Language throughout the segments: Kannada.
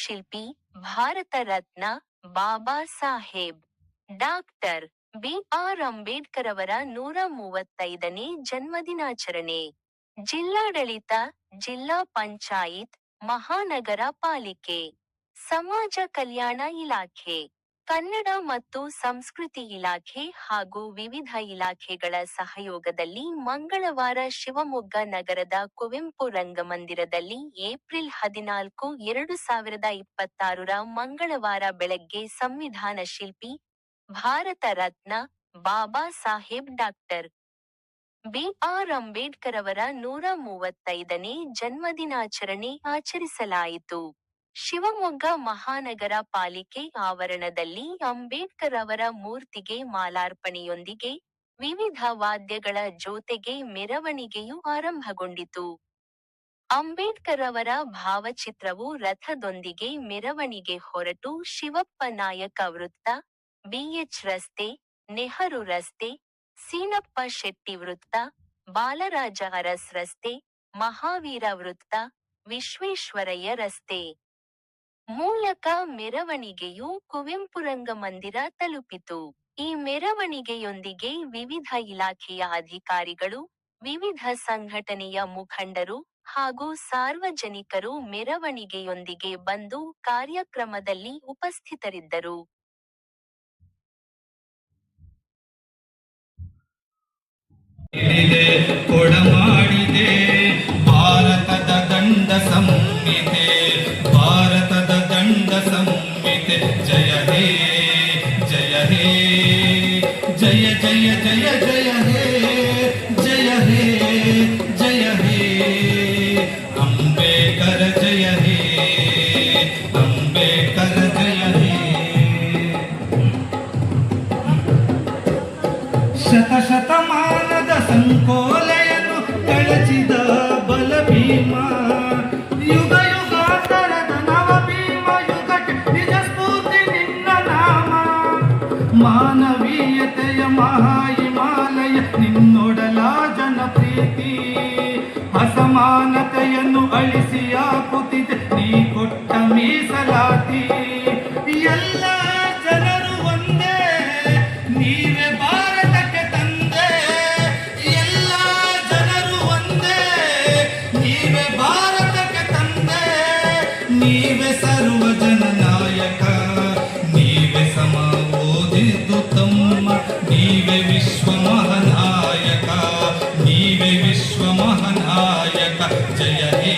ಶಿಲ್ಪಿ, ಭಾರತ ರತ್ನ, ಬಾಬಾ ಸಾಹೇಬ್ ಡಾಕ್ಟರ್ ಬಿ.ಆರ್. ಅಂಬೇಡ್ಕರ್ ಅವರ 135ನೇ ಜನ್ಮದಿನಾಚರಣೆ. ಜಿಲ್ಲಾಡಳಿತ, ಜಿಲ್ಲಾ ಪಂಚಾಯತ್, ಮಹಾನಗರ ಪಾಲಿಕೆ, ಸಮಾಜ ಕಲ್ಯಾಣ ಇಲಾಖೆ, ಕನ್ನಡ ಮತ್ತು ಸಂಸ್ಕೃತಿ ಇಲಾಖೆ ಹಾಗೂ ವಿವಿಧ ಇಲಾಖೆಗಳ ಸಹಯೋಗದಲ್ಲಿ ಮಂಗಳವಾರ ಶಿವಮೊಗ್ಗ ನಗರದ ಕುವೆಂಪು ರಂಗಮಂದಿರದಲ್ಲಿ ಏಪ್ರಿಲ್ 14, 2026 ಮಂಗಳವಾರ ಬೆಳಗ್ಗೆ ಸಂವಿಧಾನ ಶಿಲ್ಪಿ, ಭಾರತ ರತ್ನ, ಬಾಬಾ ಸಾಹೇಬ್ ಡಾಕ್ಟರ್ ಬಿ.ಆರ್. ಅಂಬೇಡ್ಕರ್ ಅವರ 135ನೇ ಜನ್ಮದಿನಾಚರಣೆ ಆಚರಿಸಲಾಯಿತು. ಶಿವಮೊಗ್ಗ ಮಹಾನಗರ ಪಾಲಿಕೆ ಆವರಣದಲ್ಲಿ ಅಂಬೇಡ್ಕರ್ ಅವರ ಮೂರ್ತಿಗೆ ಮಾಲಾರ್ಪಣೆಯೊಂದಿಗೆ, ವಿವಿಧ ವಾದ್ಯಗಳ ಜೊತೆಗೆ ಮೆರವಣಿಗೆಯು ಆರಂಭಗೊಂಡಿತು. ಅಂಬೇಡ್ಕರ್ ಅವರ ಭಾವಚಿತ್ರವು ರಥದೊಂದಿಗೆ ಮೆರವಣಿಗೆ ಹೊರಟು ಶಿವಪ್ಪ ನಾಯಕ ವೃತ್ತ, ಬಿ.ಎಚ್. ರಸ್ತೆ, ನೆಹರು ರಸ್ತೆ, ಸೀನಪ್ಪ ಶೆಟ್ಟಿ ವೃತ್ತ, ಬಾಲರಾಜ ಅರಸ್ ರಸ್ತೆ, ಮಹಾವೀರ ವೃತ್ತ, ವಿಶ್ವೇಶ್ವರಯ್ಯ ರಸ್ತೆ ಮೂಲಕ ಮೆರವಣಿಗೆಯು ಕುವೆಂಪು ರಂಗಮಂದಿರ ತಲುಪಿತು. ಈ ಮೆರವಣಿಗೆಯೊಂದಿಗೆ ವಿವಿಧ ಇಲಾಖೆಯ ಅಧಿಕಾರಿಗಳು, ವಿವಿಧ ಸಂಘಟನೆಯ ಮುಖಂಡರು ಹಾಗೂ ಸಾರ್ವಜನಿಕರು ಮೆರವಣಿಗೆಯೊಂದಿಗೆ ಬಂದು ಕಾರ್ಯಕ್ರಮದಲ್ಲಿ ಉಪಸ್ಥಿತರಿದ್ದರು. ಕೊಡಮಾಡಿದೆ ಭಾರತದ ದಂಡ ಸಂಹಿತೆ, ಭಾರತದ ದಂಡ ಸಂಹಿತೆ. ಜಯ ಹೇ ಜಯ ಹೇ ಜಯ ಜಯ ಜಯ ಜಯ ಹೇ ಜಯ ಹೇ ಜಯ ಹೇ ಅಂಬೇಡ್ಕರ್ ಜಯ ಹೇ ಅಂಬೇಡ್ಕರ್ ಜಯ ಹೇ. ಶತಶತಮಾನದ ಸಂಕೋಲೆಯನ್ನು ಕಳಚಿದ ಬಲ ಭೀಮ, ಯುಗ ಯುಗಾಂತರದ ನವ ಭೀಮ ಯುಗಕ್ಕೆ ನಿಜ ಸ್ಫೂರ್ತಿ ನಿನ್ನ ನಾಮ. ಮಾನವೀಯತೆಯ ಮಹಾ ಹಿಮಾಲಯ ನಿನ್ನೊಡಲ ಜನಪ್ರೀತಿ, ಅಸಮಾನತೆಯನ್ನು ಅಳಿಸಿ ಹಾಕುತ್ತಿದೆ ನೀ ಕೊಟ್ಟ ಮೀಸಲಾತಿ. ಎಲ್ಲ ಜನರು ಒಂದೇ, ನೀವೇ ಭಾರತಕ್ಕೆ ತಂದೆ. ಎಲ್ಲ ಜನರು ಒಂದೇ, ನೀವೇ ಭಾರತಕ್ಕೆ ತಂದೆ. ನೀವೇ ಸರ್ವ ಜನ ನಾಯಕ, ನೀವೇ ಸಮ ಓದಿದ್ದು ತಮ್ಮ, ನೀವೇ ವಿಶ್ವ ಮಹಾನಾಯಕ, ನೀವೇ ವಿಶ್ವ ಮಹಾನಾಯಕ. ಜಯ ಹೇ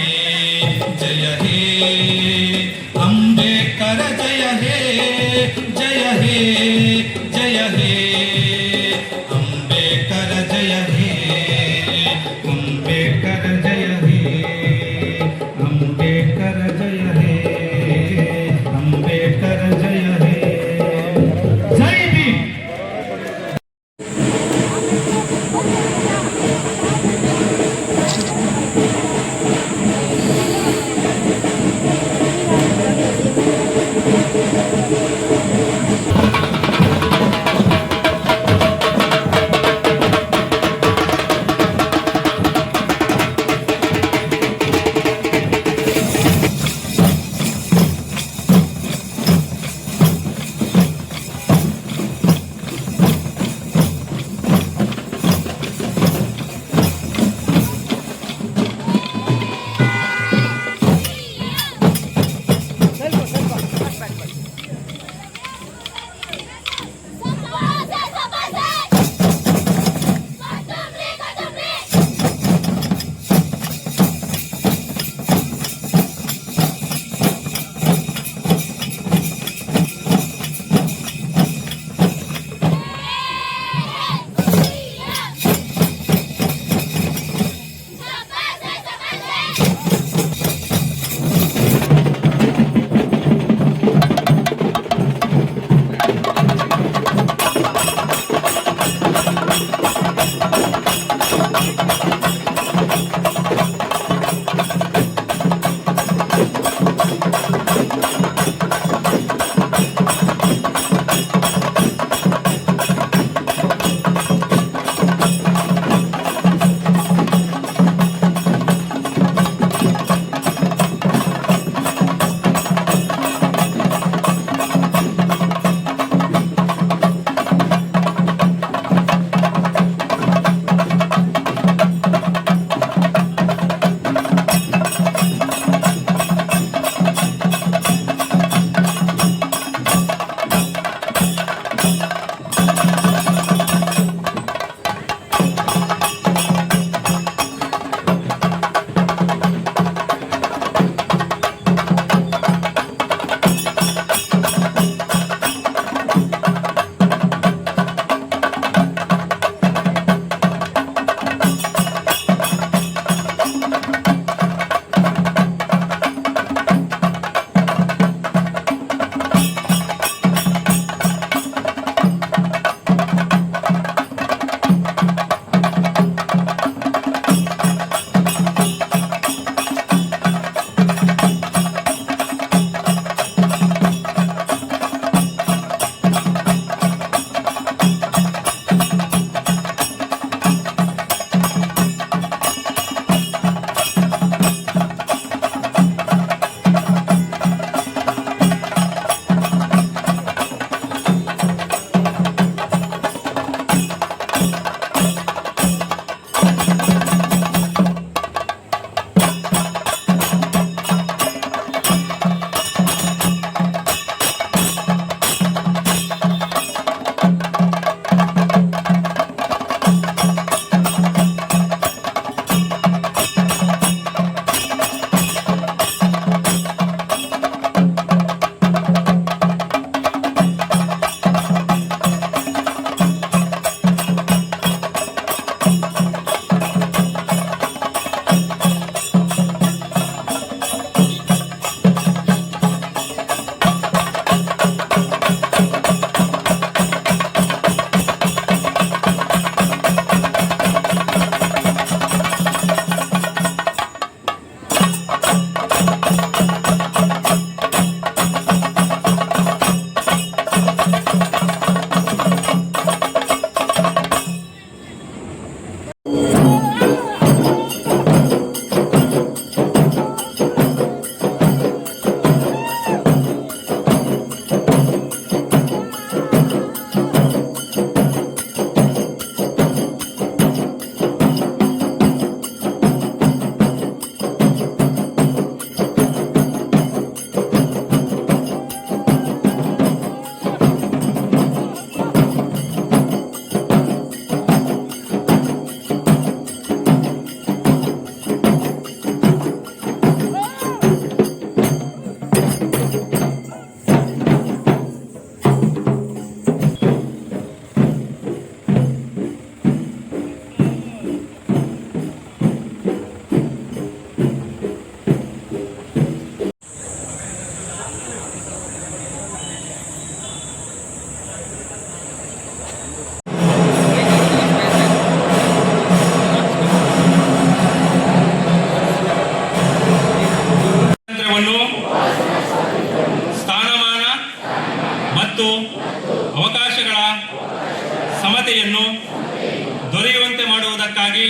ಕಾರಣಕ್ಕಾಗಿ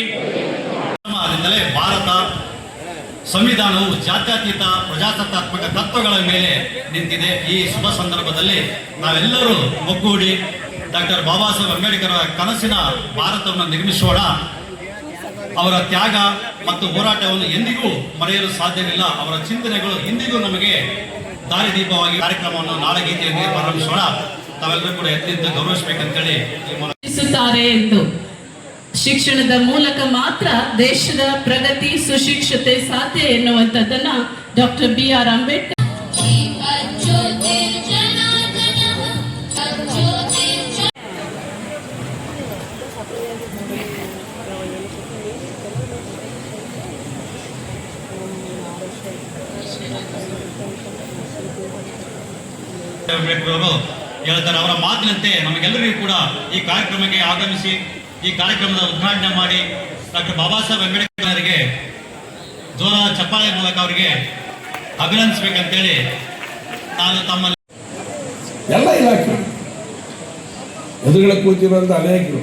ಅದರಿಂದಲೇ ಭಾರತ ಸಂವಿಧಾನವು ಜಾತ್ಯತೀತ ಪ್ರಜಾಸತ್ತಾತ್ಮಕ ತತ್ವಗಳ ಮೇಲೆ ನಿಂತಿದೆ. ಈ ಶುಭ ಸಂದರ್ಭದಲ್ಲಿ ನಾವೆಲ್ಲರೂ ಒಗ್ಗೂಡಿ ಡಾಕ್ಟರ್ ಬಾಬಾ ಸಾಹೇಬ್ ಅಂಬೇಡ್ಕರ್ ಕನಸಿನ ಭಾರತವನ್ನು ನಿರ್ಮಿಸೋಣ. ಅವರ ತ್ಯಾಗ ಮತ್ತು ಹೋರಾಟವನ್ನು ಎಂದಿಗೂ ಮರೆಯಲು ಸಾಧ್ಯವಿಲ್ಲ. ಅವರ ಚಿಂತನೆಗಳು ಇಂದಿಗೂ ನಮಗೆ ದಾರಿದೀಪವಾಗಿ ಕಾರ್ಯಕ್ರಮವನ್ನು ನಾಡಗೀತೆಯೊಂದಿಗೆ ಪ್ರಾರಂಭಿಸೋಣ. ತಾವೆಲ್ಲರೂ ಕೂಡ ಎತ್ತಿದ್ದು ಗೌರವಿಸಬೇಕಂತೇಳಿ ಎಂದು ಶಿಕ್ಷಣದ ಮೂಲಕ ಮಾತ್ರ ದೇಶದ ಪ್ರಗತಿ ಸುಶಿಕ್ಷತೆ ಸಾಧ್ಯ ಎನ್ನುವಂಥದ್ದನ್ನ ಡಾಕ್ಟರ್ BR ಅಂಬೇಡ್ಕರ್ ಅವರು ಹೇಳ್ತಾರೆ. ಅವರ ಮಾತಿನಂತೆ ನಮಗೆಲ್ಲರಿಗೂ ಕೂಡ ಈ ಕಾರ್ಯಕ್ರಮಕ್ಕೆ ಆಗಮಿಸಿ ಈ ಕಾರ್ಯಕ್ರಮದ ಉದ್ಘಾಟನೆ ಮಾಡಿ ಡಾಕ್ಟರ್ ಬಾಬಾ ಸಾಹೇಬ್ ಅಂಬೇಡ್ಕರ್ ಅವರಿಗೆ ಜೋರ ಚಪ್ಪಾಳೆ ಮೂಲಕ ಅವರಿಗೆ ಅಭಿನಂದಿಸಬೇಕಂತೇಳಿ ನಾನು ತಮ್ಮಲ್ಲಿ ಎಲ್ಲ ಇಲಾಖೆ ಎದುರುಗಡೆ ಕೂತಿರುವಂಥ ಅನೇಕರು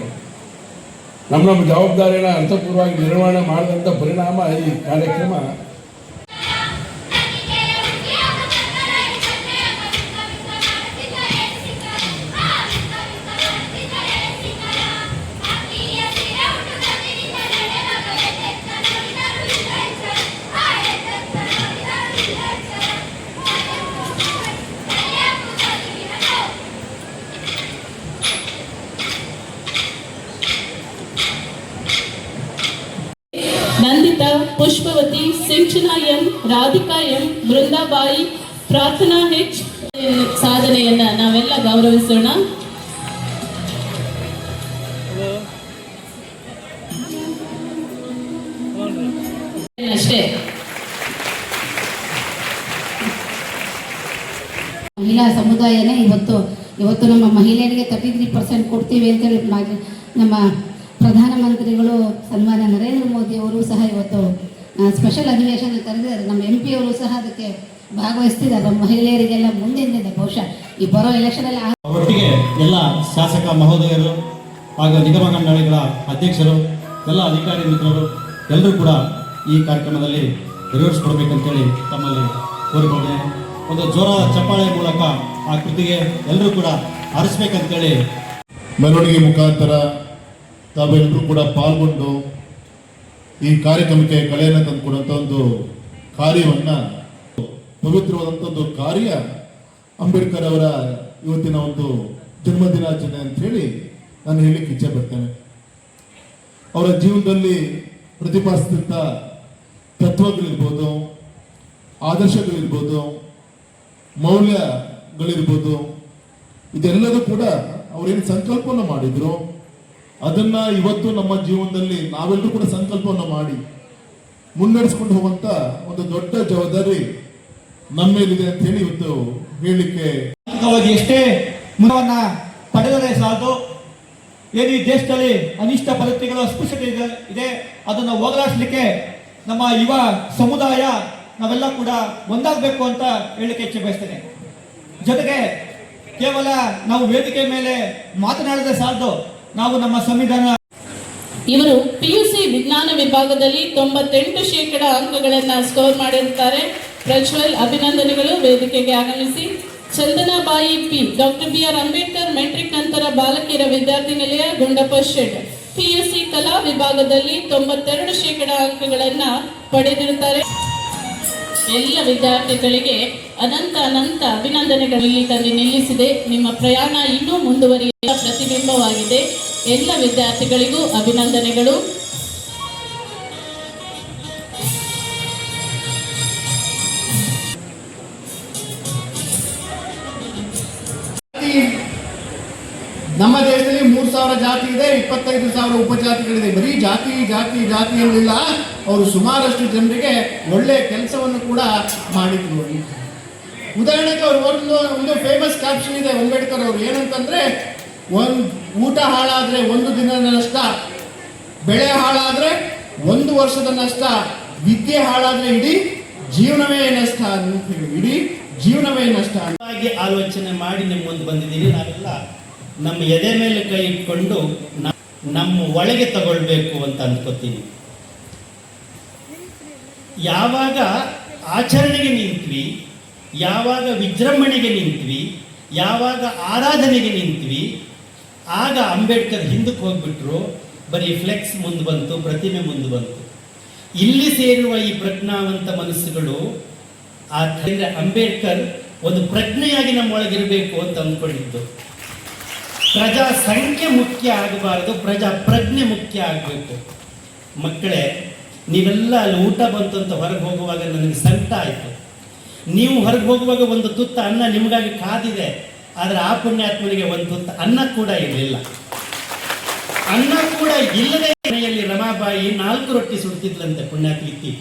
ನಮ್ಮ ಜವಾಬ್ದಾರಿನ ಅರ್ಥಪೂರ್ವವಾಗಿ ನಿರ್ವಹಣೆ ಮಾಡಿದಂಥ ಪರಿಣಾಮ ಈ ಕಾರ್ಯಕ್ರಮ ನಂದಿತಾ, ಪುಷ್ಪವತಿ, ಸಿಂಚನಾ ಎಂ, ರಾಧಿಕಾ ಎಂ, ಬೃಂದಾಬಾಯಿ, ಪ್ರಾರ್ಥನಾ H ಸಾಧನೆಯನ್ನ ನಾವೆಲ್ಲ ಗೌರವಿಸೋಣ. ಅಷ್ಟೇ ಮಹಿಳಾ ಸಮುದಾಯನೇ ಇವತ್ತು ನಮ್ಮ ಮಹಿಳೆಯರಿಗೆ 33% ಕೊಡ್ತೀವಿ ಅಂತೇಳಿ ನಮ್ಮ ಪ್ರಧಾನಮಂತ್ರಿಗಳು ಸನ್ಮಾನ್ಯ ನರೇಂದ್ರ ಮೋದಿ ಅವರು ಸಹ ಇವತ್ತು ಸ್ಪೆಷಲ್ ಅಧಿವೇಶನ ಕರೆದಿದ್ದಾರೆ. ನಮ್ಮ MP ಅವರು ಸಹ ಅದಕ್ಕೆ ಭಾಗವಹಿಸ್ತಿದ್ದಾರೆ. ನಮ್ಮ ಮಹಿಳೆಯರಿಗೆಲ್ಲ ಮುಂದಿನ ಬಹುಶಃ ಈ ಬರೋ ಎಲೆಕ್ಷನಲ್ಲಿ ಒಟ್ಟಿಗೆ ಎಲ್ಲ ಶಾಸಕ ಮಹೋದಯರು ಹಾಗೂ ನಿಗಮ ಮಂಡಳಿಗಳ ಅಧ್ಯಕ್ಷರು, ಎಲ್ಲ ಅಧಿಕಾರಿ ಮಿತ್ರರು ಎಲ್ಲರೂ ಕೂಡ ಈ ಕಾರ್ಯಕ್ರಮದಲ್ಲಿ ನೆರವೇರಿಸಿಕೊಡ್ಬೇಕಂತೇಳಿ ತಮ್ಮಲ್ಲಿ ಕೋರಿಕೊಂಡೆ. ಒಂದು ಜೋರಾದ ಚಪ್ಪಾಳೆ ಮೂಲಕ ಆ ಕೃತಿಗೆ ಎಲ್ಲರೂ ಕೂಡ ಆರಿಸ್ಬೇಕಂತೇಳಿ ಮೆರವಣಿಗೆ ಮುಖಾಂತರ ತಾವೆಲ್ಲರೂ ಕೂಡ ಪಾಲ್ಗೊಂಡು ಈ ಕಾರ್ಯಕ್ರಮಕ್ಕೆ ಕಳೆಯನ್ನು ತಂದುಕೊಡುವಂಥ ಒಂದು ಕಾರ್ಯವನ್ನು, ಪವಿತ್ರವಾದಂಥ ಒಂದು ಕಾರ್ಯ ಅಂಬೇಡ್ಕರ್ ಅವರ ಇವತ್ತಿನ ಒಂದು ಜನ್ಮದಿನಾಚರಣೆ ಅಂತ ಹೇಳಿ ನಾನು ಹೇಳಲಿಕ್ಕೆ ಇಚ್ಛೆ ಪಡ್ತೇನೆ. ಅವರ ಜೀವನದಲ್ಲಿ ಪ್ರತಿಪಾದಿಸಿದಂಥ ತತ್ವಗಳಿರ್ಬೋದು, ಆದರ್ಶಗಳಿರ್ಬೋದು, ಮೌಲ್ಯಗಳಿರ್ಬೋದು, ಇದೆಲ್ಲದೂ ಕೂಡ ಅವರೇನು ಸಂಕಲ್ಪವನ್ನು ಮಾಡಿದ್ರು ಅದನ್ನ ಇವತ್ತು ನಮ್ಮ ಜೀವನದಲ್ಲಿ ನಾವೆಲ್ಲರೂ ಕೂಡ ಸಂಕಲ್ಪವನ್ನು ಮಾಡಿ ಮುನ್ನಡೆಸ್ಕೊಂಡು ಹೋಗುವಂತ ಒಂದು ದೊಡ್ಡ ಜವಾಬ್ದಾರಿ ನಮ್ಮ ಮೇಲಿದೆ ಅಂತ ಹೇಳಿ ಇವತ್ತು ಹೇಳಲಿಕ್ಕೆ ಎಷ್ಟೇ ಮುಖವನ್ನ ಪಡೆದರೆ ಸಾಲದು. ಏನು ಈ ದೇಶದಲ್ಲಿ ಅನಿಷ್ಟ ಪರಿಸ್ಥಿತಿಗಳು ಅಸ್ಪೃಶ್ಯತೆ ಇದೆ, ಅದನ್ನು ಹೋಗಲಾಡಿಸಲಿಕ್ಕೆ ನಮ್ಮ ಯುವ ಸಮುದಾಯ ನಾವೆಲ್ಲ ಕೂಡ ಒಂದಾಗಬೇಕು ಅಂತ ಹೇಳಲಿಕ್ಕೆ ಇಚ್ಛೆ ಬಯಸ್ತೇನೆ. ಜೊತೆಗೆ ಕೇವಲ ನಾವು ವೇದಿಕೆ ಮೇಲೆ ಮಾತನಾಡದೆ ಸಾಲದು, ನಾವು ನಮ್ಮ ಸಂವಿಧಾನ. ಇವರು PUC ವಿಜ್ಞಾನ ವಿಭಾಗದಲ್ಲಿ 98% ಅಂಕಗಳನ್ನು ಸ್ಕೋರ್ ಮಾಡಿರುತ್ತಾರೆ. ಪ್ರಜ್ವಲ್, ಅಭಿನಂದನೆಗಳು. ವೇದಿಕೆಗೆ ಆಗಮಿಸಿ. ಚಂದನಾಬಾಯಿ P, doctor BR Ambedkar metric ನಂತರ ಬಾಲಕಿಯರ ವಿದ್ಯಾರ್ಥಿ ನಿಲಯ, ಗುಂಡಪ್ಪ ಶೆಡ್, PUC ಕಲಾ ವಿಭಾಗದಲ್ಲಿ 92% ಅಂಕಗಳನ್ನು ಪಡೆದಿರುತ್ತಾರೆ. ಎಲ್ಲ ವಿದ್ಯಾರ್ಥಿಗಳಿಗೆ ಅನಂತ ಅಭಿನಂದನೆಗಳು ಇಲ್ಲಿ ತಂದು ನಿಲ್ಲಿಸಿದೆ. ನಿಮ್ಮ ಪ್ರಯಾಣ ಇನ್ನೂ ಮುಂದುವರಿಯುವ ಪ್ರತಿಬಿಂಬವಾಗಿದೆ. ಎಲ್ಲ ವಿದ್ಯಾರ್ಥಿಗಳಿಗೂ ಅಭಿನಂದನೆಗಳು. ನಮ್ಮ ದೇಶದಲ್ಲಿ 3,000 ಜಾತಿ ಇದೆ, 25,000 ಉಪಜಾತಿಗಳಿದೆ. ಬರೀ ಜಾತಿ ಜಾತಿ ಜಾತಿ ಏನಿಲ್ಲ, ಅವರು ಸುಮಾರಷ್ಟು ಜನರಿಗೆ ಒಳ್ಳೆಯ ಕೆಲಸವನ್ನು ಕೂಡ ಮಾಡಿದ್ರು. ಉದಾಹರಣೆಗೆ ಅವರು ಒಂದು ಫೇಮಸ್ ಕ್ಯಾಪ್ಷನ್ ಇದೆ ಅಂಬೇಡ್ಕರ್ ಅವರು, ಏನಂತಂದ್ರೆ, ಊಟ ಹಾಳಾದ್ರೆ 1 ದಿನದ ನಷ್ಟ, ಬೆಳೆ ಹಾಳಾದ್ರೆ 1 ವರ್ಷದ ನಷ್ಟ, ವಿದ್ಯೆ ಹಾಳಾದ್ರೆ ಇಡೀ ಜೀವನವೇ ನಷ್ಟ ಅಂತ ಹೇಳಿ, ಇಡೀ ಜೀವನವೇ ನಷ್ಟ ಆಲೋಚನೆ ಮಾಡಿ ನಿಮ್ಮ ಮುಂದೆ ಬಂದಿದ್ದೀವಿ. ನಾವೆಲ್ಲ ನಮ್ಮ ಎದೆ ಮೇಲೆ ಕೈ ಇಟ್ಕೊಂಡು ನಮ್ಮ ಒಳಗೆ ತಗೊಳ್ಬೇಕು ಅಂತ ಅಂದ್ಕೋತೀನಿ. ಯಾವಾಗ ಆಚರಣೆಗೆ ನಿಂತ್ವಿ, ಯಾವಾಗ ವಿಜೃಂಭಣೆಗೆ ನಿಂತ್ವಿ, ಯಾವಾಗ ಆರಾಧನೆಗೆ ನಿಂತ್ವಿ, ಆಗ ಅಂಬೇಡ್ಕರ್ ಹಿಂದಕ್ಕೆ ಹೋಗ್ಬಿಟ್ರು. ಬರೀ ಫ್ಲೆಕ್ಸ್ ಮುಂದೆ ಬಂತು, ಪ್ರತಿಮೆ ಮುಂದೆ ಬಂತು. ಇಲ್ಲಿ ಸೇರುವ ಈ ಪ್ರಜ್ಞಾವಂತ ಮನಸ್ಸುಗಳು ಅಂಬೇಡ್ಕರ್ ಒಂದು ಪ್ರಜ್ಞೆಯಾಗಿ ನಮ್ಮೊಳಗಿರಬೇಕು ಅಂತ ಅಂದ್ಕೊಂಡಿದ್ದು. ಪ್ರಜಾ ಸಂಖ್ಯೆ ಮುಖ್ಯ ಆಗಬಾರದು, ಪ್ರಜಾ ಪ್ರಜ್ಞೆ ಮುಖ್ಯ ಆಗಬೇಕು. ಮಕ್ಕಳೇ, ನೀವೆಲ್ಲ ಅಲ್ಲಿ ಊಟ ಬಂತು ಅಂತ ಹೊರಗೆ ಹೋಗುವಾಗ ನನಗೆ ಸಂಕಟ ಆಯಿತು. ನೀವು ಹೊರಗೆ ಹೋಗುವಾಗ ಒಂದು ತುತ್ತ ಅನ್ನ ನಿಮಗಾಗಿ ಕಾದಿದೆ, ಆದರೆ ಆ ಪುಣ್ಯಾತ್ಮನಿಗೆ ಒಂದು ತುತ್ತ ಅನ್ನ ಕೂಡ ಇರಲಿಲ್ಲ. ಅನ್ನ ಕೂಡ ಇಲ್ಲದೆ ಮನೆಯಲ್ಲಿ ರಮಾಬಾಯಿ 4 ರೊಟ್ಟಿ ಸುಡ್ತಿದ್ಲಂತೆ ಪುಣ್ಯಾತ್ಮಿತಿ.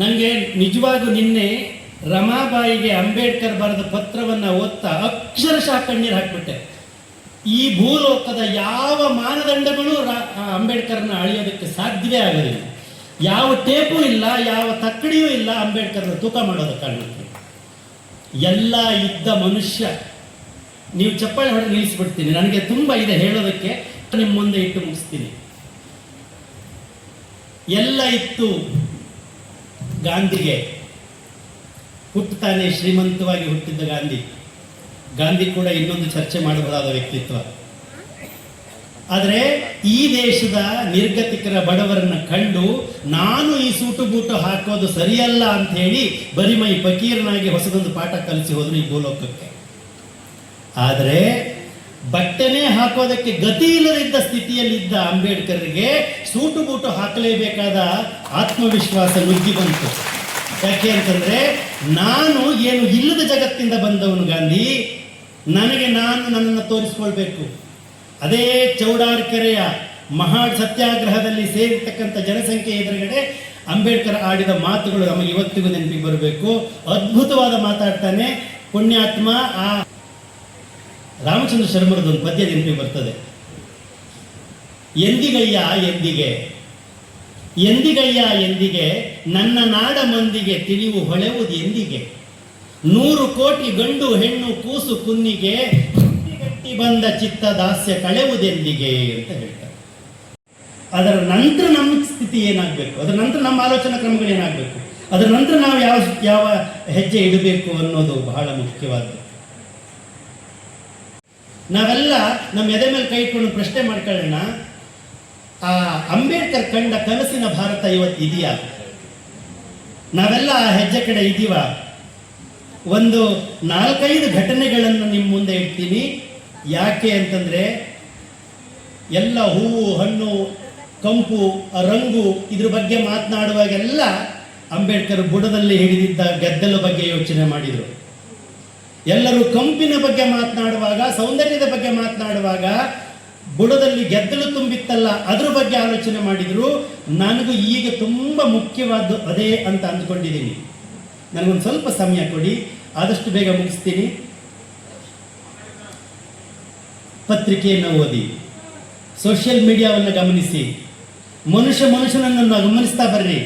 ನನಗೆ ನಿಜವಾಗೂ ನಿನ್ನೆ ರಮಾಬಾಯಿಗೆ ಅಂಬೇಡ್ಕರ್ ಬರೆದ ಪತ್ರವನ್ನು ಓದ್ತಾ ಅಕ್ಷರಶಃ ಕಣ್ಣೀರು ಹಾಕ್ಬಿಟ್ಟೆ. ಈ ಭೂಲೋಕದ ಯಾವ ಮಾನದಂಡಗಳು ಅಂಬೇಡ್ಕರ್ನ ಅಳಿಯೋದಕ್ಕೆ ಸಾಧ್ಯವೇ ಆಗೋದಿಲ್ಲ. ಯಾವ ಟೇಪು ಇಲ್ಲ, ಯಾವ ತಕ್ಕಡಿಯೂ ಇಲ್ಲ ಅಂಬೇಡ್ಕರ್ನ ತೂಕ ಮಾಡೋದ ಕಾರಣಕ್ಕೆ. ಎಲ್ಲ ಇದ್ದ ಮನುಷ್ಯ. ನೀವು ಚಪ್ಪಾಳೆ ಹೊಡೆ ನಿಲ್ಲಿಸ್ಬಿಡ್ತೀನಿ, ನನಗೆ ತುಂಬ ಇದೆ ಹೇಳೋದಕ್ಕೆ, ನಿಮ್ಮ ಮುಂದೆ ಇಟ್ಟು ಮುಗಿಸ್ತೀನಿ. ಎಲ್ಲ ಇತ್ತು ಗಾಂಧಿಗೆ. ಹುಟ್ಟುತ್ತಾನೆ ಶ್ರೀಮಂತವಾಗಿ ಹುಟ್ಟಿದ್ದ ಗಾಂಧಿ ಕೂಡ ಇನ್ನೊಂದು ಚರ್ಚೆ ಮಾಡಬಹುದಾದ ವ್ಯಕ್ತಿತ್ವ. ಆದರೆ ಈ ದೇಶದ ನಿರ್ಗತಿಕರ ಬಡವರನ್ನ ಕಂಡು ನಾನು ಈ ಸೂಟು ಬೂಟು ಹಾಕೋದು ಸರಿಯಲ್ಲ ಅಂತ ಹೇಳಿ ಬರಿಮೈ ಫಕೀರನಾಗಿ ಹೊಸದೊಂದು ಪಾಠ ಕಲಿಸಿ ಹೋದ್ರು ಈ ಭೂಲೋಕಕ್ಕೆ. ಆದರೆ ಬಟ್ಟೆನೇ ಹಾಕೋದಕ್ಕೆ ಗತಿ ಇಲ್ಲದಿದ್ದ ಸ್ಥಿತಿಯಲ್ಲಿದ್ದ ಅಂಬೇಡ್ಕರ್ಗೆ ಸೂಟು ಬೂಟು ಹಾಕಲೇಬೇಕಾದ ಆತ್ಮವಿಶ್ವಾಸ ನುಗ್ಗಿ ಬಂತು. ಯಾಕೆ ಅಂತಂದ್ರೆ, ನಾನು ಏನು ಇಲ್ಲದ ಜಗತ್ತಿಂದ ಬಂದವನು ಗಾಂಧಿ, ನನಗೆ ನನ್ನನ್ನು ತೋರಿಸ್ಕೊಳ್ಬೇಕು. ಅದೇ ಚೌಡಾರ್ಕೆರೆಯ ಮಹಾಡ್ ಸತ್ಯಾಗ್ರಹದಲ್ಲಿ ಸೇರಿರ್ತಕ್ಕಂಥ ಜನಸಂಖ್ಯೆ ಎದುರುಗಡೆ ಅಂಬೇಡ್ಕರ್ ಆಡಿದ ಮಾತುಗಳು ನಮಗೆ ಇವತ್ತಿಗೂ ನೆನಪಿಗೆ ಬರಬೇಕು. ಅದ್ಭುತವಾದ ಮಾತಾಡ್ತಾನೆ ಪುಣ್ಯಾತ್ಮ. ಆ ರಾಮಚಂದ್ರ ಶರ್ಮರದೊಂದು ಪದ್ಯ ನೆನಪಿಗೆ ಬರ್ತದೆ. ಎಂದಿಗಯ್ಯ ಎಂದಿಗೆ ನನ್ನ ನಾಡ ಮಂದಿಗೆ ತಿಳಿವು ಹೊಳೆವುದು ಎಂದಿಗೆ, 100 ಕೋಟಿ ಗಂಡು ಹೆಣ್ಣು ಕೂಸು ಕುನ್ನಿಗೆ ಗಟ್ಟಿ ಬಂದ ಚಿತ್ತ ದಾಸ್ಯ ಕಳೆವುದೆಂದಿಗೆ ಅಂತ ಹೇಳ್ತಾರೆ. ಅದರ ನಂತರ ನಮ್ಮ ಸ್ಥಿತಿ ಏನಾಗಬೇಕು, ಅದರ ನಂತರ ನಮ್ಮ ಆಲೋಚನಾ ಕ್ರಮಗಳು ಏನಾಗಬೇಕು, ಅದರ ನಂತರ ನಾವು ಯಾವ ಹೆಜ್ಜೆ ಇಡಬೇಕು ಅನ್ನೋದು ಬಹಳ ಮುಖ್ಯವಾದ್ದು. ನಾವೆಲ್ಲ ನಮ್ಮ ಎದೆ ಮೇಲೆ ಕೈ ಇಟ್ಕೊಂಡು ಪ್ರಶ್ನೆ ಮಾಡ್ಕೊಳ್ಳೋಣ, ಆ ಅಂಬೇಡ್ಕರ್ ಕಂಡ ಕನಸಿನ ಭಾರತ ಇವತ್ತು ಇದೆಯಾ? ನಾವೆಲ್ಲ ಆ ಹೆಜ್ಜೆ ಕಡೆ ಇದೀವ? ಒಂದು 4-5 ಘಟನೆಗಳನ್ನು ನಿಮ್ಮ ಮುಂದೆ ಇಡ್ತೀನಿ. ಯಾಕೆ ಅಂತಂದ್ರೆ, ಎಲ್ಲ ಹೂವು ಹಣ್ಣು ಕಂಪು ರಂಗು ಇದ್ರ ಬಗ್ಗೆ ಮಾತನಾಡುವಾಗೆಲ್ಲ ಅಂಬೇಡ್ಕರ್ ಬುಡದಲ್ಲಿ ಹಿಡಿದಿದ್ದ ಗೆದ್ದಲ ಬಗ್ಗೆ ಯೋಚನೆ ಮಾಡಿದರು. ಎಲ್ಲರೂ ಕಂಪಿನ ಬಗ್ಗೆ ಮಾತನಾಡುವಾಗ, ಸೌಂದರ್ಯದ ಬಗ್ಗೆ ಮಾತನಾಡುವಾಗ ಬುಡದಲ್ಲಿ ಗೆದ್ದಲು ತುಂಬಿತ್ತಲ್ಲ, ಅದ್ರ ಬಗ್ಗೆ ಆಲೋಚನೆ ಮಾಡಿದ್ರು. ನನಗೂ ಈಗ ತುಂಬ ಮುಖ್ಯವಾದ್ದು ಅದೇ ಅಂತ ಅಂದ್ಕೊಂಡಿದ್ದೀನಿ. ನನಗೊಂದು ಸ್ವಲ್ಪ ಸಮಯ ಕೊಡಿ, ಆದಷ್ಟು ಬೇಗ ಮುಗಿಸ್ತೀನಿ. ಪತ್ರಿಕೆಯನ್ನು ಓದಿ, ಸೋಷಿಯಲ್ ಮೀಡಿಯಾವನ್ನು ಗಮನಿಸಿ, ಮನುಷ್ಯನನ್ನು ಗಮನಿಸ್ತಾ ಬರ್ರಿ.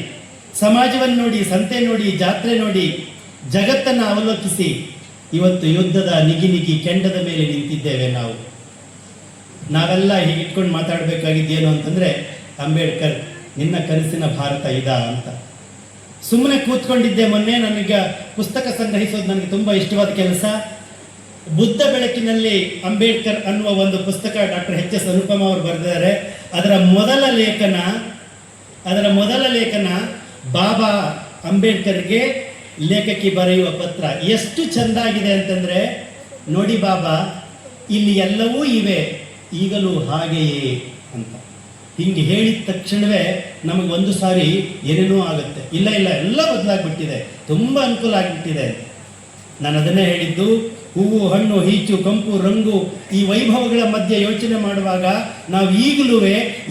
ಸಮಾಜವನ್ನು ನೋಡಿ, ಸಂತೆ ನೋಡಿ, ಜಾತ್ರೆ ನೋಡಿ, ಜಗತ್ತನ್ನು ಅವಲೋಕಿಸಿ. ಇವತ್ತು ಯುದ್ಧದ ನಿಗಿ ಕೆಂಡದ ಮೇಲೆ ನಿಂತಿದ್ದೇವೆ ನಾವು. ನಾವೆಲ್ಲ ಹೀಗೆ ಇಟ್ಕೊಂಡು ಮಾತಾಡಬೇಕಾಗಿದ್ದೇನು ಅಂತಂದರೆ, ಅಂಬೇಡ್ಕರ್ ನಿನ್ನ ಕನಸಿನ ಭಾರತ ಇದಾ ಅಂತ. ಸುಮ್ಮನೆ ಕೂತ್ಕೊಂಡಿದ್ದೆ. ಮೊನ್ನೆ ನನಗೆ ಪುಸ್ತಕ ಸಂಗ್ರಹಿಸೋದು ನನಗೆ ತುಂಬ ಇಷ್ಟವಾದ ಕೆಲಸ. ಬುದ್ಧ ಬೆಳಕಿನಲ್ಲಿ ಅಂಬೇಡ್ಕರ್ ಅನ್ನುವ ಒಂದು ಪುಸ್ತಕ ಡಾಕ್ಟರ್ ಎಚ್.ಎಸ್. ಅನುಪಮ ಅವರು ಬರೆದಿದ್ದಾರೆ. ಅದರ ಮೊದಲ ಲೇಖನ ಬಾಬಾ ಅಂಬೇಡ್ಕರ್ಗೆ ಲೇಖಕಿ ಬರೆಯುವ ಪತ್ರ. ಎಷ್ಟು ಚೆಂದಾಗಿದೆ ಅಂತಂದರೆ, ನೋಡಿ ಬಾಬಾ, ಇಲ್ಲಿ ಎಲ್ಲವೂ ಇವೆ, ಈಗಲೂ ಹಾಗೆಯೇ ಅಂತ ಹಿಂಗೆ ಹೇಳಿದ ತಕ್ಷಣವೇ ನಮಗೆ ಒಂದು ಸಾರಿ ಏನೇನೋ ಆಗುತ್ತೆ. ಇಲ್ಲ ಎಲ್ಲ ಬದಲಾಗ್ಬಿಟ್ಟಿದೆ, ತುಂಬ ಅನುಕೂಲ ಆಗಿಬಿಟ್ಟಿದೆ. ನಾನು ಅದನ್ನೇ ಹೇಳಿದ್ದು. ಹೂವು ಹಣ್ಣು ಹೀಚು ಕಂಪು ರಂಗು ಈ ವೈಭವಗಳ ಮಧ್ಯೆ ಯೋಚನೆ ಮಾಡುವಾಗ ನಾವು ಈಗಲೂ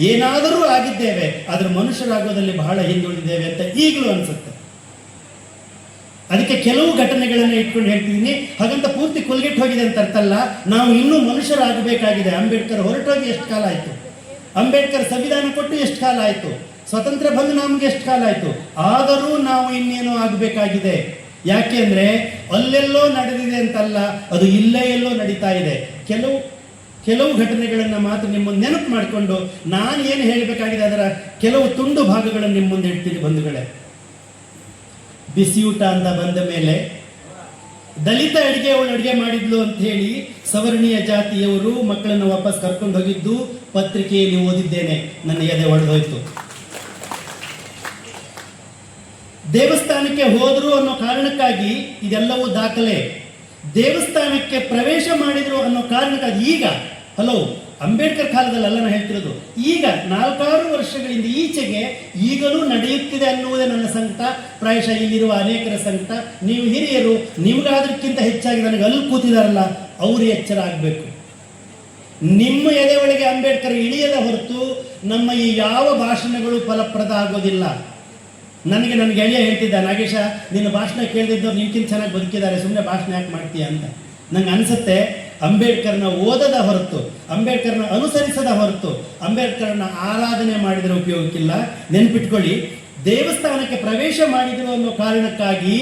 ಏನಾದರೂ ಆಗಿದ್ದೇವೆ, ಆದರೆ ಮನುಷ್ಯರಾಗೋದಲ್ಲಿ ಬಹಳ ಹಿಂದುಳಿದ್ದೇವೆ ಅಂತ ಈಗಲೂ ಅನಿಸುತ್ತೆ. ಅದಕ್ಕೆ ಕೆಲವು ಘಟನೆಗಳನ್ನು ಇಟ್ಕೊಂಡು ಹೇಳ್ತಿದ್ದೀನಿ. ಹಾಗಂತ ಪೂರ್ತಿ ಕೊಲ್ಗೆಟ್ಟು ಹೋಗಿದೆ ಅಂತ ಅರ್ಥ ಅಲ್ಲ. ನಾವು ಇನ್ನೂ ಮನುಷ್ಯರಾಗಬೇಕಾಗಿದೆ. ಅಂಬೇಡ್ಕರ್ ಹೊರಟೋಗಿ ಎಷ್ಟು ಕಾಲ ಆಯಿತು, ಅಂಬೇಡ್ಕರ್ ಸಂವಿಧಾನ ಕೊಟ್ಟು ಎಷ್ಟು ಕಾಲ ಆಯಿತು, ಸ್ವತಂತ್ರ ಬಂದು ನಮಗೆ ಎಷ್ಟು ಕಾಲ ಆಯಿತು. ಆದರೂ ನಾವು ಇನ್ನೇನೋ ಆಗಬೇಕಾಗಿದೆ. ಯಾಕೆ ಅಂದರೆ ಅಲ್ಲೆಲ್ಲೋ ನಡೆದಿದೆ ಅಂತಲ್ಲ, ಅದು ಇಲ್ಲೇ ಎಲ್ಲೋ ನಡೀತಾ ಇದೆ. ಕೆಲವು ಘಟನೆಗಳನ್ನು ಮಾತ್ರ ನಿಮ್ಮ ಮುಂದೆ ನೆನಪು ಮಾಡಿಕೊಂಡು ನಾನು ಏನು ಹೇಳಬೇಕಾಗಿದೆ ಅದರ ಕೆಲವು ತುಂಡು ಭಾಗಗಳನ್ನು ನಿಮ್ಮ ಮುಂದೆ ಇಡ್ತೀನಿ ಬಂಧುಗಳೇ. ಬಿಸಿಯೂಟ ಅಂತ ಬಂದ ಮೇಲೆ ದಲಿತ ಅವಳು ಅಡುಗೆ ಮಾಡಿದ್ಲು ಅಂತ ಹೇಳಿ ಸವರ್ಣೀಯ ಜಾತಿಯವರು ಮಕ್ಕಳನ್ನು ವಾಪಸ್ ಕರ್ಕೊಂಡು ಹೋಗಿದ್ದು ಪತ್ರಿಕೆಯಲ್ಲಿ ಓದಿದ್ದೇನೆ, ನನ್ನ ಎದೆ ಒಡೆದೋಯ್ತು. ದೇವಸ್ಥಾನಕ್ಕೆ ಹೋದ್ರು ಅನ್ನೋ ಕಾರಣಕ್ಕಾಗಿ ಇದೆಲ್ಲವೂ ದಾಖಲೆ. ದೇವಸ್ಥಾನಕ್ಕೆ ಪ್ರವೇಶ ಮಾಡಿದ್ರು ಅನ್ನೋ ಕಾರಣಕ್ಕಾಗಿ ಈಗ ಅಂಬೇಡ್ಕರ್ ಕಾಲದಲ್ಲಿ ಅಲ್ಲ ನಾನು ಹೇಳ್ತಿರೋದು, ಈಗ 4-6 ವರ್ಷಗಳಿಂದ ಈಚೆಗೆ ಈಗಲೂ ನಡೆಯುತ್ತಿದೆ ಅನ್ನುವುದೇ ನನ್ನ ಸಂಕಟ, ಪ್ರಾಯಶಃ ಇಲ್ಲಿರುವ ಅನೇಕರ ಸಂಕಟ. ನೀವು ಹಿರಿಯರು, ನಿಮ್ಗಾದ್ರಕ್ಕಿಂತ ಹೆಚ್ಚಾಗಿ ನನಗೆ ಅಲ್ಲಿ ಕೂತಿದಾರಲ್ಲ ಅವರು ಎಚ್ಚರ ಆಗಬೇಕು. ನಿಮ್ಮ ಎದೆ ಒಳಗೆ ಅಂಬೇಡ್ಕರ್ ಇಳಿಯದ ಹೊರತು ನಮ್ಮ ಈ ಯಾವ ಭಾಷಣಗಳು ಫಲಪ್ರದ ಆಗೋದಿಲ್ಲ. ನನ್ನ ಗೆಳೆಯ ಹೇಳ್ತಿದ್ದ, ನಾಗೇಶ ನಿನ್ನ ಭಾಷಣ ಕೇಳಿದ್ದವ್ರು ನಿನ್ಕಿಂತ ಚೆನ್ನಾಗಿ ಬದುಕಿದ್ದಾರೆ, ಸುಮ್ಮನೆ ಭಾಷಣ ಯಾಕೆ ಮಾಡ್ತೀಯ ಅಂತ. ನಂಗೆ ಅನ್ಸುತ್ತೆ ಅಂಬೇಡ್ಕರ್ನ ಓದದ ಹೊರತು, ಅಂಬೇಡ್ಕರ್ನ ಅನುಸರಿಸದ ಹೊರತು, ಅಂಬೇಡ್ಕರ್ನ ಆರಾಧನೆ ಮಾಡಿದರೆ ಉಪಯೋಗಕ್ಕಿಲ್ಲ. ನೆನ್ಪಿಟ್ಕೊಳ್ಳಿ, ದೇವಸ್ಥಾನಕ್ಕೆ ಪ್ರವೇಶ ಮಾಡಿದ್ರು ಅನ್ನೋ ಕಾರಣಕ್ಕಾಗಿ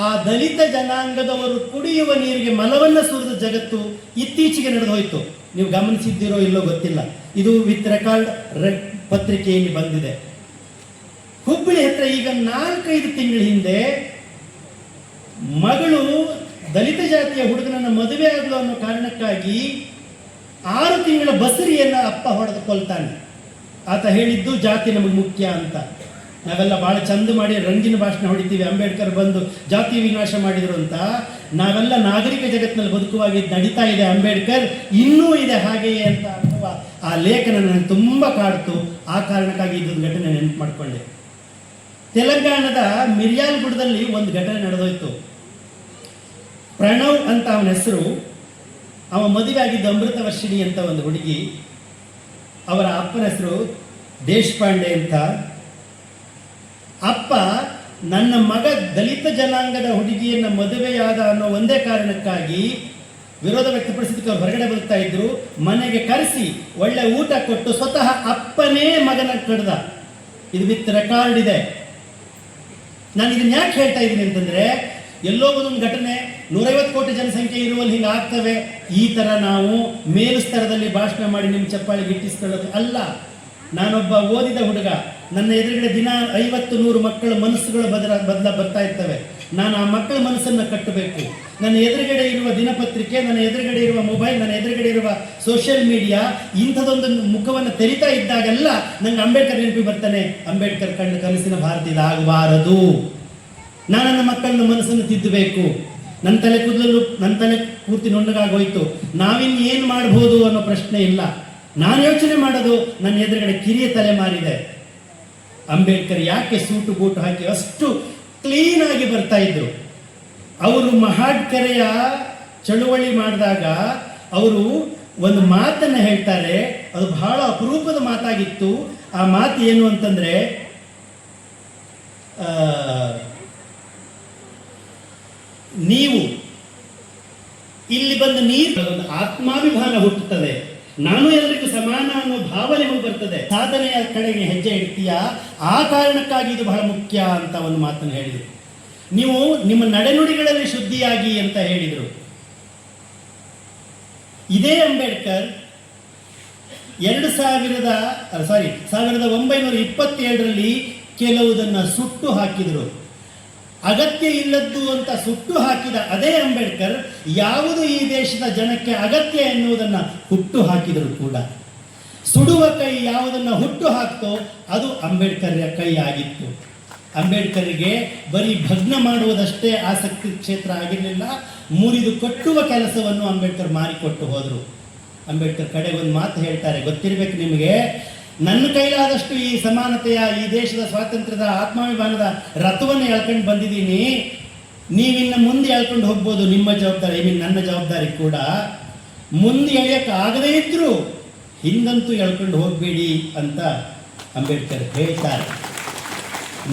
ಆ ದಲಿತ ಜನಾಂಗದವರು ಕುಡಿಯುವ ನೀರಿಗೆ ಮಲವನ್ನು ಸುರಿದ ಜಗತ್ತು ಇತ್ತೀಚೆಗೆ ನಡೆದು ಹೋಯಿತು. ನೀವು ಗಮನಿಸಿದ್ದೀರೋ ಇಲ್ಲೋ ಗೊತ್ತಿಲ್ಲ, ಇದು ವಿತ್ ರೆಕಾರ್ಡ್ ಪತ್ರಿಕೆಯಲ್ಲಿ ಬಂದಿದೆ. ಹುಬ್ಬಳ್ಳಿ ಹತ್ರ ಈಗ 4-5 ತಿಂಗಳ ಹಿಂದೆ ಮಗಳು ದಲಿತ ಜಾತಿಯ ಹುಡುಗನನ್ನು ಮದುವೆ ಆಗಲು ಅನ್ನೋ ಕಾರಣಕ್ಕಾಗಿ 6 ತಿಂಗಳ ಬಸರಿಯನ್ನು ಅಪ್ಪ ಹೊಡೆದು ಕೊಲ್ತಾನೆ. ಆತ ಹೇಳಿದ್ದು ಜಾತಿ ನಮಗೆ ಮುಖ್ಯ ಅಂತ. ನಾವೆಲ್ಲ ಭಾಳ ಚಂದ ಮಾಡಿ ರಂಗಿನ ಭಾಷಣ ಹೊಡಿತೀವಿ, ಅಂಬೇಡ್ಕರ್ ಬಂದು ಜಾತಿ ವಿನಾಶ ಮಾಡಿದ್ರು ಅಂತ. ನಾವೆಲ್ಲ ನಾಗರಿಕ ಜಗತ್ತಿನಲ್ಲಿ ಬದುಕುವಾಗಿ ನಡೀತಾ ಇದೆ, ಅಂಬೇಡ್ಕರ್ ಇನ್ನೂ ಇದೆ ಹಾಗೆಯೇ ಅಂತ ಅನ್ನುವ ಆ ಲೇಖನ ನನಗೆ ತುಂಬ ಕಾಡ್ತು. ಆ ಕಾರಣಕ್ಕಾಗಿ ಇದೊಂದು ಘಟನೆ ನೆನಪು ಮಾಡಿಕೊಂಡೆ. ತೆಲಂಗಾಣದ ಮಿರ್ಯಾಲ್ಗುಡದಲ್ಲಿ ಒಂದು ಘಟನೆ ನಡೆದೋಯ್ತು. ಪ್ರಣವ್ ಅಂತ ಅವನ ಹೆಸರು. ಅವ ಮದುವೆ ಆಗಿದ್ದ ಅಮೃತ ವರ್ಷಿಣಿ ಅಂತ ಒಂದು ಹುಡುಗಿ. ಅವರ ಅಪ್ಪನ ಹೆಸರು ದೇಶಪಾಂಡೆ ಅಂತ. ಅಪ್ಪ ನನ್ನ ಮಗ ದಲಿತ ಜನಾಂಗದ ಹುಡುಗಿಯನ್ನ ಮದುವೆಯಾದ ಅನ್ನೋ ಒಂದೇ ಕಾರಣಕ್ಕಾಗಿ ವಿರೋಧ ವ್ಯಕ್ತಪಡಿಸಿದ್ದಕ್ಕೆ ಅವ್ರು ಹೊರಗಡೆ ಬದುಕ್ತಾ ಇದ್ರು. ಮನೆಗೆ ಕರೆಸಿ ಒಳ್ಳೆ ಊಟ ಕೊಟ್ಟು ಸ್ವತಃ ಅಪ್ಪನೇ ಮಗನ ಕಡ್ದ. ಇದು ವಿತ್ ರೆಕಾರ್ಡ್ ಇದೆ. ನಾನು ಇದನ್ನ ಯಾಕೆ ಹೇಳ್ತಾ ಇದ್ದೀನಿ ಅಂತಂದ್ರೆ, ಎಲ್ಲೋ ಒಂದೊಂದು ಘಟನೆ 150 ಕೋಟಿ ಜನಸಂಖ್ಯೆ ಇರುವಲ್ಲಿ ಹಿಂಗೆ ಆಗ್ತವೆ. ಈ ಥರ ನಾವು ಮೇಲು ಸ್ತರದಲ್ಲಿ ಭಾಷಣ ಮಾಡಿ ನಿಮ್ಮ ಚಪ್ಪಾಳಿಗೆ ಇಟ್ಟಿಸ್ಕೊಳ್ಳೋದು ಅಲ್ಲ. ನಾನೊಬ್ಬ ಓದಿದ ಹುಡುಗ, ನನ್ನ ಎದುರುಗಡೆ ದಿನ 50-100 ಮಕ್ಕಳ ಮನಸ್ಸುಗಳು ಬರ್ತಾ ಇರ್ತವೆ. ನಾನು ಆ ಮಕ್ಕಳ ಮನಸ್ಸನ್ನು ಕಟ್ಟಬೇಕು. ನನ್ನ ಎದುರುಗಡೆ ಇರುವ ದಿನಪತ್ರಿಕೆ, ನನ್ನ ಎದುರುಗಡೆ ಇರುವ ಮೊಬೈಲ್, ನನ್ನ ಎದುರುಗಡೆ ಇರುವ ಸೋಷಿಯಲ್ ಮೀಡಿಯಾ ಇಂಥದೊಂದು ಮುಖವನ್ನು ತೆರಿತಾ ಇದ್ದಾಗೆಲ್ಲ ನಂಗೆ ಅಂಬೇಡ್ಕರ್ ನೆನಪಿ ಬರ್ತಾನೆ. ಅಂಬೇಡ್ಕರ್ ಕಂಡ ಕನಸಿನ ಭಾರತ ಇದಾಗಬಾರದು. ನಾನು ನನ್ನ ಮಕ್ಕಳನ್ನ ಮನಸ್ಸನ್ನು ತಿದ್ದಬೇಕು. ನನ್ನ ತಲೆ ಪೂರ್ತಿ ನುಣ್ಣಗಾಗೋಯ್ತು. ನಾವಿನ್ನೇನು ಮಾಡ್ಬೋದು ಅನ್ನೋ ಪ್ರಶ್ನೆ ಇಲ್ಲ. ನಾನು ಯೋಚನೆ ಮಾಡೋದು ನನ್ನ ಎದುರುಗಡೆ ಕಿರಿಯ ತಲೆಮಾರಿದೆ. ಅಂಬೇಡ್ಕರ್ ಯಾಕೆ ಸೂಟು ಬೂಟು ಹಾಕಿ ಅಷ್ಟು ಕ್ಲೀನ್ ಆಗಿ ಬರ್ತಾ ಇದ್ರು? ಅವರು ಮಹಾಡ್ಕರೆಯ ಚಳುವಳಿ ಮಾಡಿದಾಗ ಅವರು ಒಂದು ಮಾತನ್ನು ಹೇಳ್ತಾರೆ, ಅದು ಬಹಳ ಅಪರೂಪದ ಮಾತಾಗಿತ್ತು. ಆ ಮಾತು ಏನು ಅಂತಂದ್ರೆ, ನೀವು ಇಲ್ಲಿ ಬಂದು ನೀರು ಆತ್ಮಾಭಿಮಾನ ಹುಟ್ಟುತ್ತದೆ, ನಾನು ಎಲ್ಲರಿಗೂ ಸಮಾನ ಅನ್ನೋ ಭಾವನೆ ಬರ್ತದೆ, ಸಾಧನೆಯ ಕಡೆಗೆ ಹೆಜ್ಜೆ ಇಡ್ತೀಯಾ, ಆ ಕಾರಣಕ್ಕಾಗಿ ಇದು ಬಹಳ ಮುಖ್ಯ ಅಂತ ಒಂದು ಮಾತನ್ನು ಹೇಳಿದರು. ನೀವು ನಿಮ್ಮ ನಡೆನುಡಿಗಳಲ್ಲಿ ಶುದ್ಧಿಯಾಗಿ ಅಂತ ಹೇಳಿದರು. ಇದೇ ಅಂಬೇಡ್ಕರ್ 1927ರಲ್ಲಿ ಕೆಲವುದನ್ನು ಸುಟ್ಟು ಹಾಕಿದರು. ಅಗತ್ಯ ಇಲ್ಲದ್ದು ಅಂತ ಸುಟ್ಟು ಹಾಕಿದ ಅದೇ ಅಂಬೇಡ್ಕರ್ ಯಾವುದು ಈ ದೇಶದ ಜನಕ್ಕೆ ಅಗತ್ಯ ಎನ್ನುವುದನ್ನು ಹುಟ್ಟು ಹಾಕಿದರು ಕೂಡ. ಸುಡುವ ಕೈ ಯಾವುದನ್ನು ಹುಟ್ಟು ಹಾಕ್ತೋ ಅದು ಅಂಬೇಡ್ಕರ್ ಕೈ ಆಗಿತ್ತು. ಅಂಬೇಡ್ಕರ್ಗೆ ಬರೀ ಭಗ್ನ ಮಾಡುವುದಷ್ಟೇ ಆಸಕ್ತಿ ಕ್ಷೇತ್ರ ಆಗಿರಲಿಲ್ಲ, ಮುರಿದು ಕಟ್ಟುವ ಕೆಲಸವನ್ನು ಅಂಬೇಡ್ಕರ್ ಮಾರಿಕೊಟ್ಟು ಹೋದರು. ಅಂಬೇಡ್ಕರ್ ಕಡೆ ಒಂದು ಮಾತು ಹೇಳ್ತಾರೆ, ಗೊತ್ತಿರಬೇಕು ನಿಮಗೆ, ನನ್ನ ಕೈಲಾದಷ್ಟು ಈ ಸಮಾನತೆಯ, ಈ ದೇಶದ ಸ್ವಾತಂತ್ರ್ಯದ, ಆತ್ಮಾಭಿಮಾನದ ರಥವನ್ನು ಎಳ್ಕೊಂಡು ಬಂದಿದ್ದೀನಿ. ನೀವಿನ್ನು ಮುಂದೆ ಎಳ್ಕೊಂಡು ಹೋಗ್ಬೋದು, ನಿಮ್ಮ ಜವಾಬ್ದಾರಿ, ನನ್ನ ಜವಾಬ್ದಾರಿ ಕೂಡ. ಮುಂದೆ ಎಳೆಯಕ್ಕೆ ಆಗದೇ ಇದ್ರು ಹಿಂದಂತೂ ಎಳ್ಕೊಂಡು ಹೋಗಬೇಡಿ ಅಂತ ಅಂಬೇಡ್ಕರ್ ಹೇಳ್ತಾರೆ.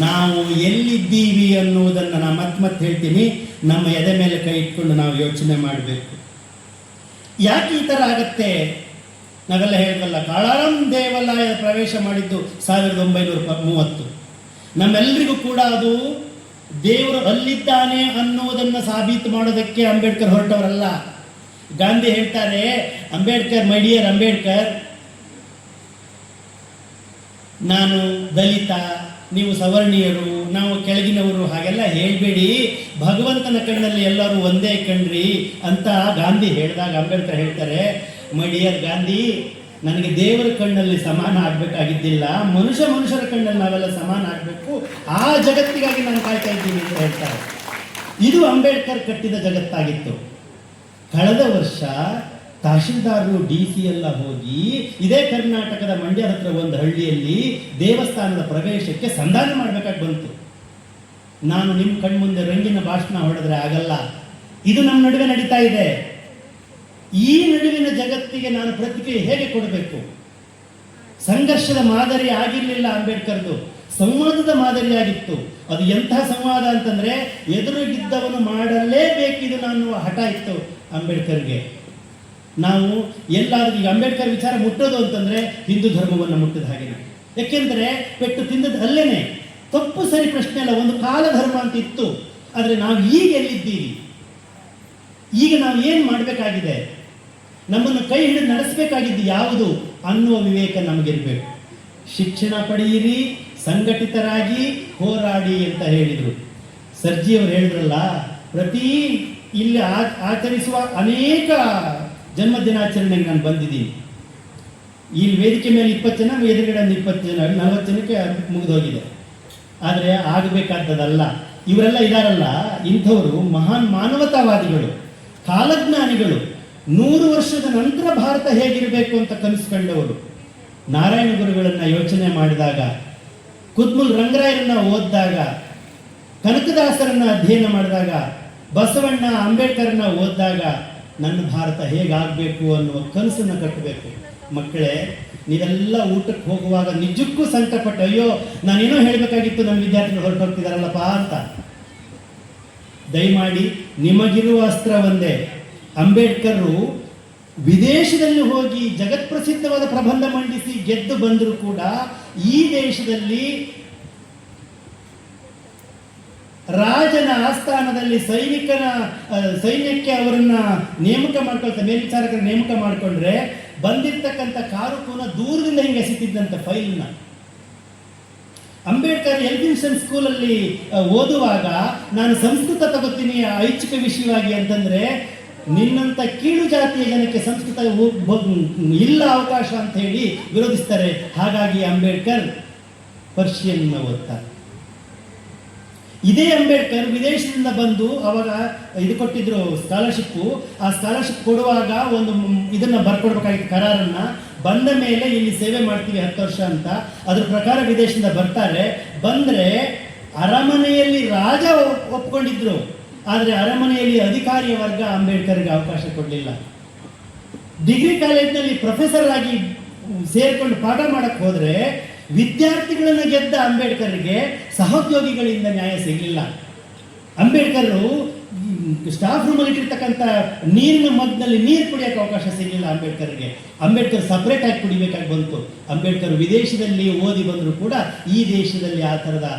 ನಾವು ಎಲ್ಲಿದ್ದೀವಿ ಅನ್ನುವುದನ್ನು ನಾನು ಮತ್ತೆ ಹೇಳ್ತೀನಿ, ನಮ್ಮ ಎದೆ ಮೇಲೆ ಕೈ ಇಟ್ಕೊಂಡು ನಾವು ಯೋಚನೆ ಮಾಡಬೇಕು. ಯಾಕೆ ಈ ಥರ ಆಗತ್ತೆ? ನಾವೆಲ್ಲ ಹೇಳಿದ್ವಲ್ಲ, ಕಾಳಾರಾಮ್ ದೇವಾಲಯದ ಪ್ರವೇಶ ಮಾಡಿದ್ದು 1930. ನಮ್ಮೆಲ್ಲರಿಗೂ ಕೂಡ ಅದು ದೇವರು ಅಲ್ಲಿದ್ದಾನೆ ಅನ್ನುವುದನ್ನು ಸಾಬೀತು ಮಾಡೋದಕ್ಕೆ ಅಂಬೇಡ್ಕರ್ ಹೊರಟವರಲ್ಲ. ಗಾಂಧಿ ಹೇಳ್ತಾರೆ, ಅಂಬೇಡ್ಕರ್, ಮೈ ಡಿಯರ್ ಅಂಬೇಡ್ಕರ್, ನಾನು ದಲಿತ, ನೀವು ಸವರ್ಣೀಯರು, ನಾವು ಕೆಳಗಿನವರು, ಹಾಗೆಲ್ಲ ಹೇಳ್ಬೇಡಿ, ಭಗವಂತನ ಕಣ್ಣಲ್ಲಿ ಎಲ್ಲರೂ ಒಂದೇ ಕಣ್ರಿ ಅಂತ ಗಾಂಧಿ ಹೇಳಿದಾಗ ಅಂಬೇಡ್ಕರ್ ಹೇಳ್ತಾರೆ, ಮೈ ಡಿಯರ್ ಗಾಂಧಿ, ನನಗೆ ದೇವರ ಕಣ್ಣಲ್ಲಿ ಸಮಾನ ಆಗಬೇಕಾಗಿದ್ದಿಲ್ಲ, ಮನುಷ್ಯರ ಕಣ್ಣಲ್ಲಿ ನಾವೆಲ್ಲ ಸಮಾನ ಆಗಬೇಕು, ಆ ಜಗತ್ತಿಗಾಗಿ ನಾನು ಕಾಯ್ತಾ ಇದ್ದೀನಿ ಅಂತ ಹೇಳ್ತಾರೆ. ಇದು ಅಂಬೇಡ್ಕರ್ ಕಟ್ಟಿದ ಜಗತ್ತಾಗಿತ್ತು. ಕಳೆದ ವರ್ಷ ತಹಶೀಲ್ದಾರರು DC ಎಲ್ಲ ಹೋಗಿ ಇದೇ ಕರ್ನಾಟಕದ ಮಂಡ್ಯದ ಹತ್ರ ಒಂದು ಹಳ್ಳಿಯಲ್ಲಿ ದೇವಸ್ಥಾನದ ಪ್ರವೇಶಕ್ಕೆ ಸಂಧಾನ ಮಾಡಬೇಕಾಗಿ ಬಂತು. ನಾನು ನಿಮ್ಮ ಕಣ್ಮುಂದೆ ರಂಗಿನ ಭಾಷಣ ಹೊಡೆದ್ರೆ ಆಗಲ್ಲ, ಇದು ನಮ್ಮ ನಡುವೆ ನಡೀತಾ ಇದೆ. ಈ ನಡುವಿನ ಜಗತ್ತಿಗೆ ನಾನು ಪ್ರತಿಕ್ರಿಯೆ ಹೇಗೆ ಕೊಡಬೇಕು? ಸಂಘರ್ಷದ ಮಾದರಿ ಆಗಿರಲಿಲ್ಲ ಅಂಬೇಡ್ಕರ್ದು, ಸಂವಾದದ ಮಾದರಿಯಾಗಿತ್ತು. ಅದು ಎಂತಹ ಸಂವಾದ ಅಂತಂದ್ರೆ ಎದುರಿಗಿದ್ದವನು ಮಾಡಲೇಬೇಕಿದು ನಾನು ಹಠ ಇತ್ತು ಅಂಬೇಡ್ಕರ್ಗೆ. ನಾವು ಎಲ್ಲಾದ್ರೂ ಈಗ ಅಂಬೇಡ್ಕರ್ ವಿಚಾರ ಮುಟ್ಟೋದು ಅಂತಂದ್ರೆ ಹಿಂದೂ ಧರ್ಮವನ್ನು ಮುಟ್ಟಿದ ಹಾಗೆ. ಯಾಕೆಂದ್ರೆ ಪೆಟ್ಟು ತಿಂದದ್ದು ಅಲ್ಲೇನೆ. ತಪ್ಪು ಸರಿ ಪ್ರಶ್ನೆ ಅಲ್ಲ, ಒಂದು ಕಾಲ ಧರ್ಮ ಅಂತ ಇತ್ತು. ಆದರೆ ನಾವು ಈಗ ಎಲ್ಲಿದ್ದೀವಿ? ಈಗ ನಾವು ಏನು ಮಾಡಬೇಕಾಗಿದೆ? ನಮ್ಮನ್ನು ಕೈ ಹಿಡಿದು ನಡೆಸಬೇಕಾಗಿದ್ದು ಯಾವುದು ಅನ್ನುವ ವಿವೇಕ ನಮಗಿರಬೇಕು. ಶಿಕ್ಷಣ ಪಡೆಯಿರಿ, ಸಂಘಟಿತರಾಗಿ ಹೋರಾಡಿ ಅಂತ ಹೇಳಿದರು. ಸರ್ಜಿಯವರು ಹೇಳಿದ್ರಲ್ಲ, ಪ್ರತಿ ಇಲ್ಲಿ ಆಚರಿಸುವ ಅನೇಕ ಜನ್ಮ ದಿನಾಚರಣೆಗೆ ನಾನು ಬಂದಿದ್ದೀನಿ. ಇಲ್ಲಿ ವೇದಿಕೆ ಮೇಲೆ 20 ಜನ, ಎದುರುಗಡೆ ಒಂದು 20 ಜನ, 40 ಜನಕ್ಕೆ ಮುಗಿದೋಗಿದೆ. ಆದರೆ ಆಗಬೇಕಾದದಲ್ಲ. ಇವರೆಲ್ಲ ಇದಾರಲ್ಲ, ಇಂಥವರು ಮಹಾನ್ ಮಾನವತಾವಾದಿಗಳು, ಕಾಲಜ್ಞಾನಿಗಳು, 100 ವರ್ಷದ ನಂತರ ಭಾರತ ಹೇಗಿರಬೇಕು ಅಂತ ಕನಸು ಕಂಡವರು. ನಾರಾಯಣ ಗುರುಗಳನ್ನು ಯೋಚನೆ ಮಾಡಿದಾಗ, ಕುದ್ಮುಲ್ ರಂಗರಾಯರನ್ನ ಓದಿದಾಗ, ಕನಕದಾಸರನ್ನ ಅಧ್ಯಯನ ಮಾಡಿದಾಗ, ಬಸವಣ್ಣ ಅಂಬೇಡ್ಕರ್ನ ಓದಿದಾಗ ನನ್ನ ಭಾರತ ಹೇಗಾಗಬೇಕು ಅನ್ನುವ ಕನಸನ್ನು ಕಟ್ಟಬೇಕು. ಮಕ್ಕಳೇ, ನೀವೆಲ್ಲ ಊಟಕ್ಕೆ ಹೋಗುವಾಗ ನಿಜಕ್ಕೂ ಸಂಕಟಪಟ್ಟು, ಅಯ್ಯೋ ನಾನೇನೋ ಹೇಳಬೇಕಾಗಿತ್ತು, ನಮ್ಮ ವಿದ್ಯಾರ್ಥಿಗಳು ಹೊರಟೋಗ್ತಿದಾರಲ್ಲಪ್ಪ ಅಂತ. ದಯಮಾಡಿ ನಿಮಗಿರುವ ಅಸ್ತ್ರ ಒಂದೇ. ಅಂಬೇಡ್ಕರ್ ವಿದೇಶದಲ್ಲಿ ಹೋಗಿ ಜಗತ್ಪ್ರಸಿದ್ಧವಾದ ಪ್ರಬಂಧ ಮಂಡಿಸಿ ಗೆದ್ದು ಬಂದರೂ ಕೂಡ ಈ ದೇಶದಲ್ಲಿ ರಾಜನ ಆಸ್ಥಾನದಲ್ಲಿ ಸೈನ್ಯಕ್ಕೆ ಅವರನ್ನ ನೇಮಕ ಮಾಡ್ಕೊಳ್ತಾರೆ, ಮೇಲ್ವಿಚಾರಕರ ನೇಮಕ ಮಾಡಿಕೊಂಡ್ರೆ ಬಂದಿರ್ತಕ್ಕಂಥ ಕಾರು ಪುನಃ ದೂರದಿಂದ ಹಿಂಗೆ ಎಸಿತಿದ್ದಂಥ ಫೈಲ್ನ. ಅಂಬೇಡ್ಕರ್ ಎಲ್ಫಿನ್ಸ್ಟನ್ ಸ್ಕೂಲಲ್ಲಿ ಓದುವಾಗ ನಾನು ಸಂಸ್ಕೃತ ತಗೋತೀನಿ ಐಚ್ಛಿಕ ವಿಷಯವಾಗಿ ಅಂತಂದ್ರೆ, ನಿನ್ನಂತ ಕೀಳು ಜಾತಿಯ ಜನಕ್ಕೆ ಸಂಸ್ಕೃತ ಇಲ್ಲ ಅವಕಾಶ ಅಂತ ಹೇಳಿ ವಿರೋಧಿಸ್ತಾರೆ. ಹಾಗಾಗಿ ಅಂಬೇಡ್ಕರ್ ಪರ್ಷಿಯನ್ ಓದ್ತಾರೆ. ಇದೇ ಅಂಬೇಡ್ಕರ್ ವಿದೇಶದಿಂದ ಬಂದು ಅವಾಗ ಇದು ಕೊಟ್ಟಿದ್ರು ಸ್ಕಾಲರ್ಶಿಪ್ಪು. ಆ ಸ್ಕಾಲರ್ಶಿಪ್ ಕೊಡುವಾಗ ಒಂದು ಇದನ್ನ ಬರ್ಕೊಡ್ಬೇಕಾಗಿತ್ತು, ಕರಾರನ್ನ. ಬಂದ ಮೇಲೆ ಇಲ್ಲಿ ಸೇವೆ ಮಾಡ್ತೀವಿ 10 ವರ್ಷ ಅಂತ, ಅದ್ರ ಪ್ರಕಾರ ವಿದೇಶದಿಂದ ಬರ್ತಾರೆ. ಬಂದ್ರೆ ಅರಮನೆಯಲ್ಲಿ ರಾಜ ಒಪ್ಕೊಂಡಿದ್ರು, ಆದರೆ ಅರಮನೆಯಲ್ಲಿ ಅಧಿಕಾರಿಯ ವರ್ಗ ಅಂಬೇಡ್ಕರ್ಗೆ ಅವಕಾಶ ಕೊಡಲಿಲ್ಲ. ಡಿಗ್ರಿ ಕಾಲೇಜ್ನಲ್ಲಿ ಪ್ರೊಫೆಸರ್ ಆಗಿ ಸೇರ್ಕೊಂಡು ಪಾಠ ಮಾಡಕ್ಕೆ ಹೋದ್ರೆ ವಿದ್ಯಾರ್ಥಿಗಳನ್ನು ಗೆದ್ದ ಅಂಬೇಡ್ಕರ್ಗೆ ಸಹೋದ್ಯೋಗಿಗಳಿಂದ ನ್ಯಾಯ ಸಿಗಲಿಲ್ಲ. ಅಂಬೇಡ್ಕರ್ ಸ್ಟಾಫ್ ರೂಮಲ್ಲಿ ಇಟ್ಟಿರ್ತಕ್ಕಂಥ ನೀರಿನ ಮಗ್ನಲ್ಲಿ ನೀರು ಕುಡಿಯೋಕೆ ಅವಕಾಶ ಸಿಗಲಿಲ್ಲ ಅಂಬೇಡ್ಕರ್ಗೆ. ಅಂಬೇಡ್ಕರ್ ಸಪ್ರೇಟ್ ಆಗಿ ಕುಡಿಬೇಕಾಗಿ ಬಂತು. ಅಂಬೇಡ್ಕರ್ ವಿದೇಶದಲ್ಲಿ ಓದಿ ಬಂದರೂ ಕೂಡ ಈ ದೇಶದಲ್ಲಿ ಆ ಥರದ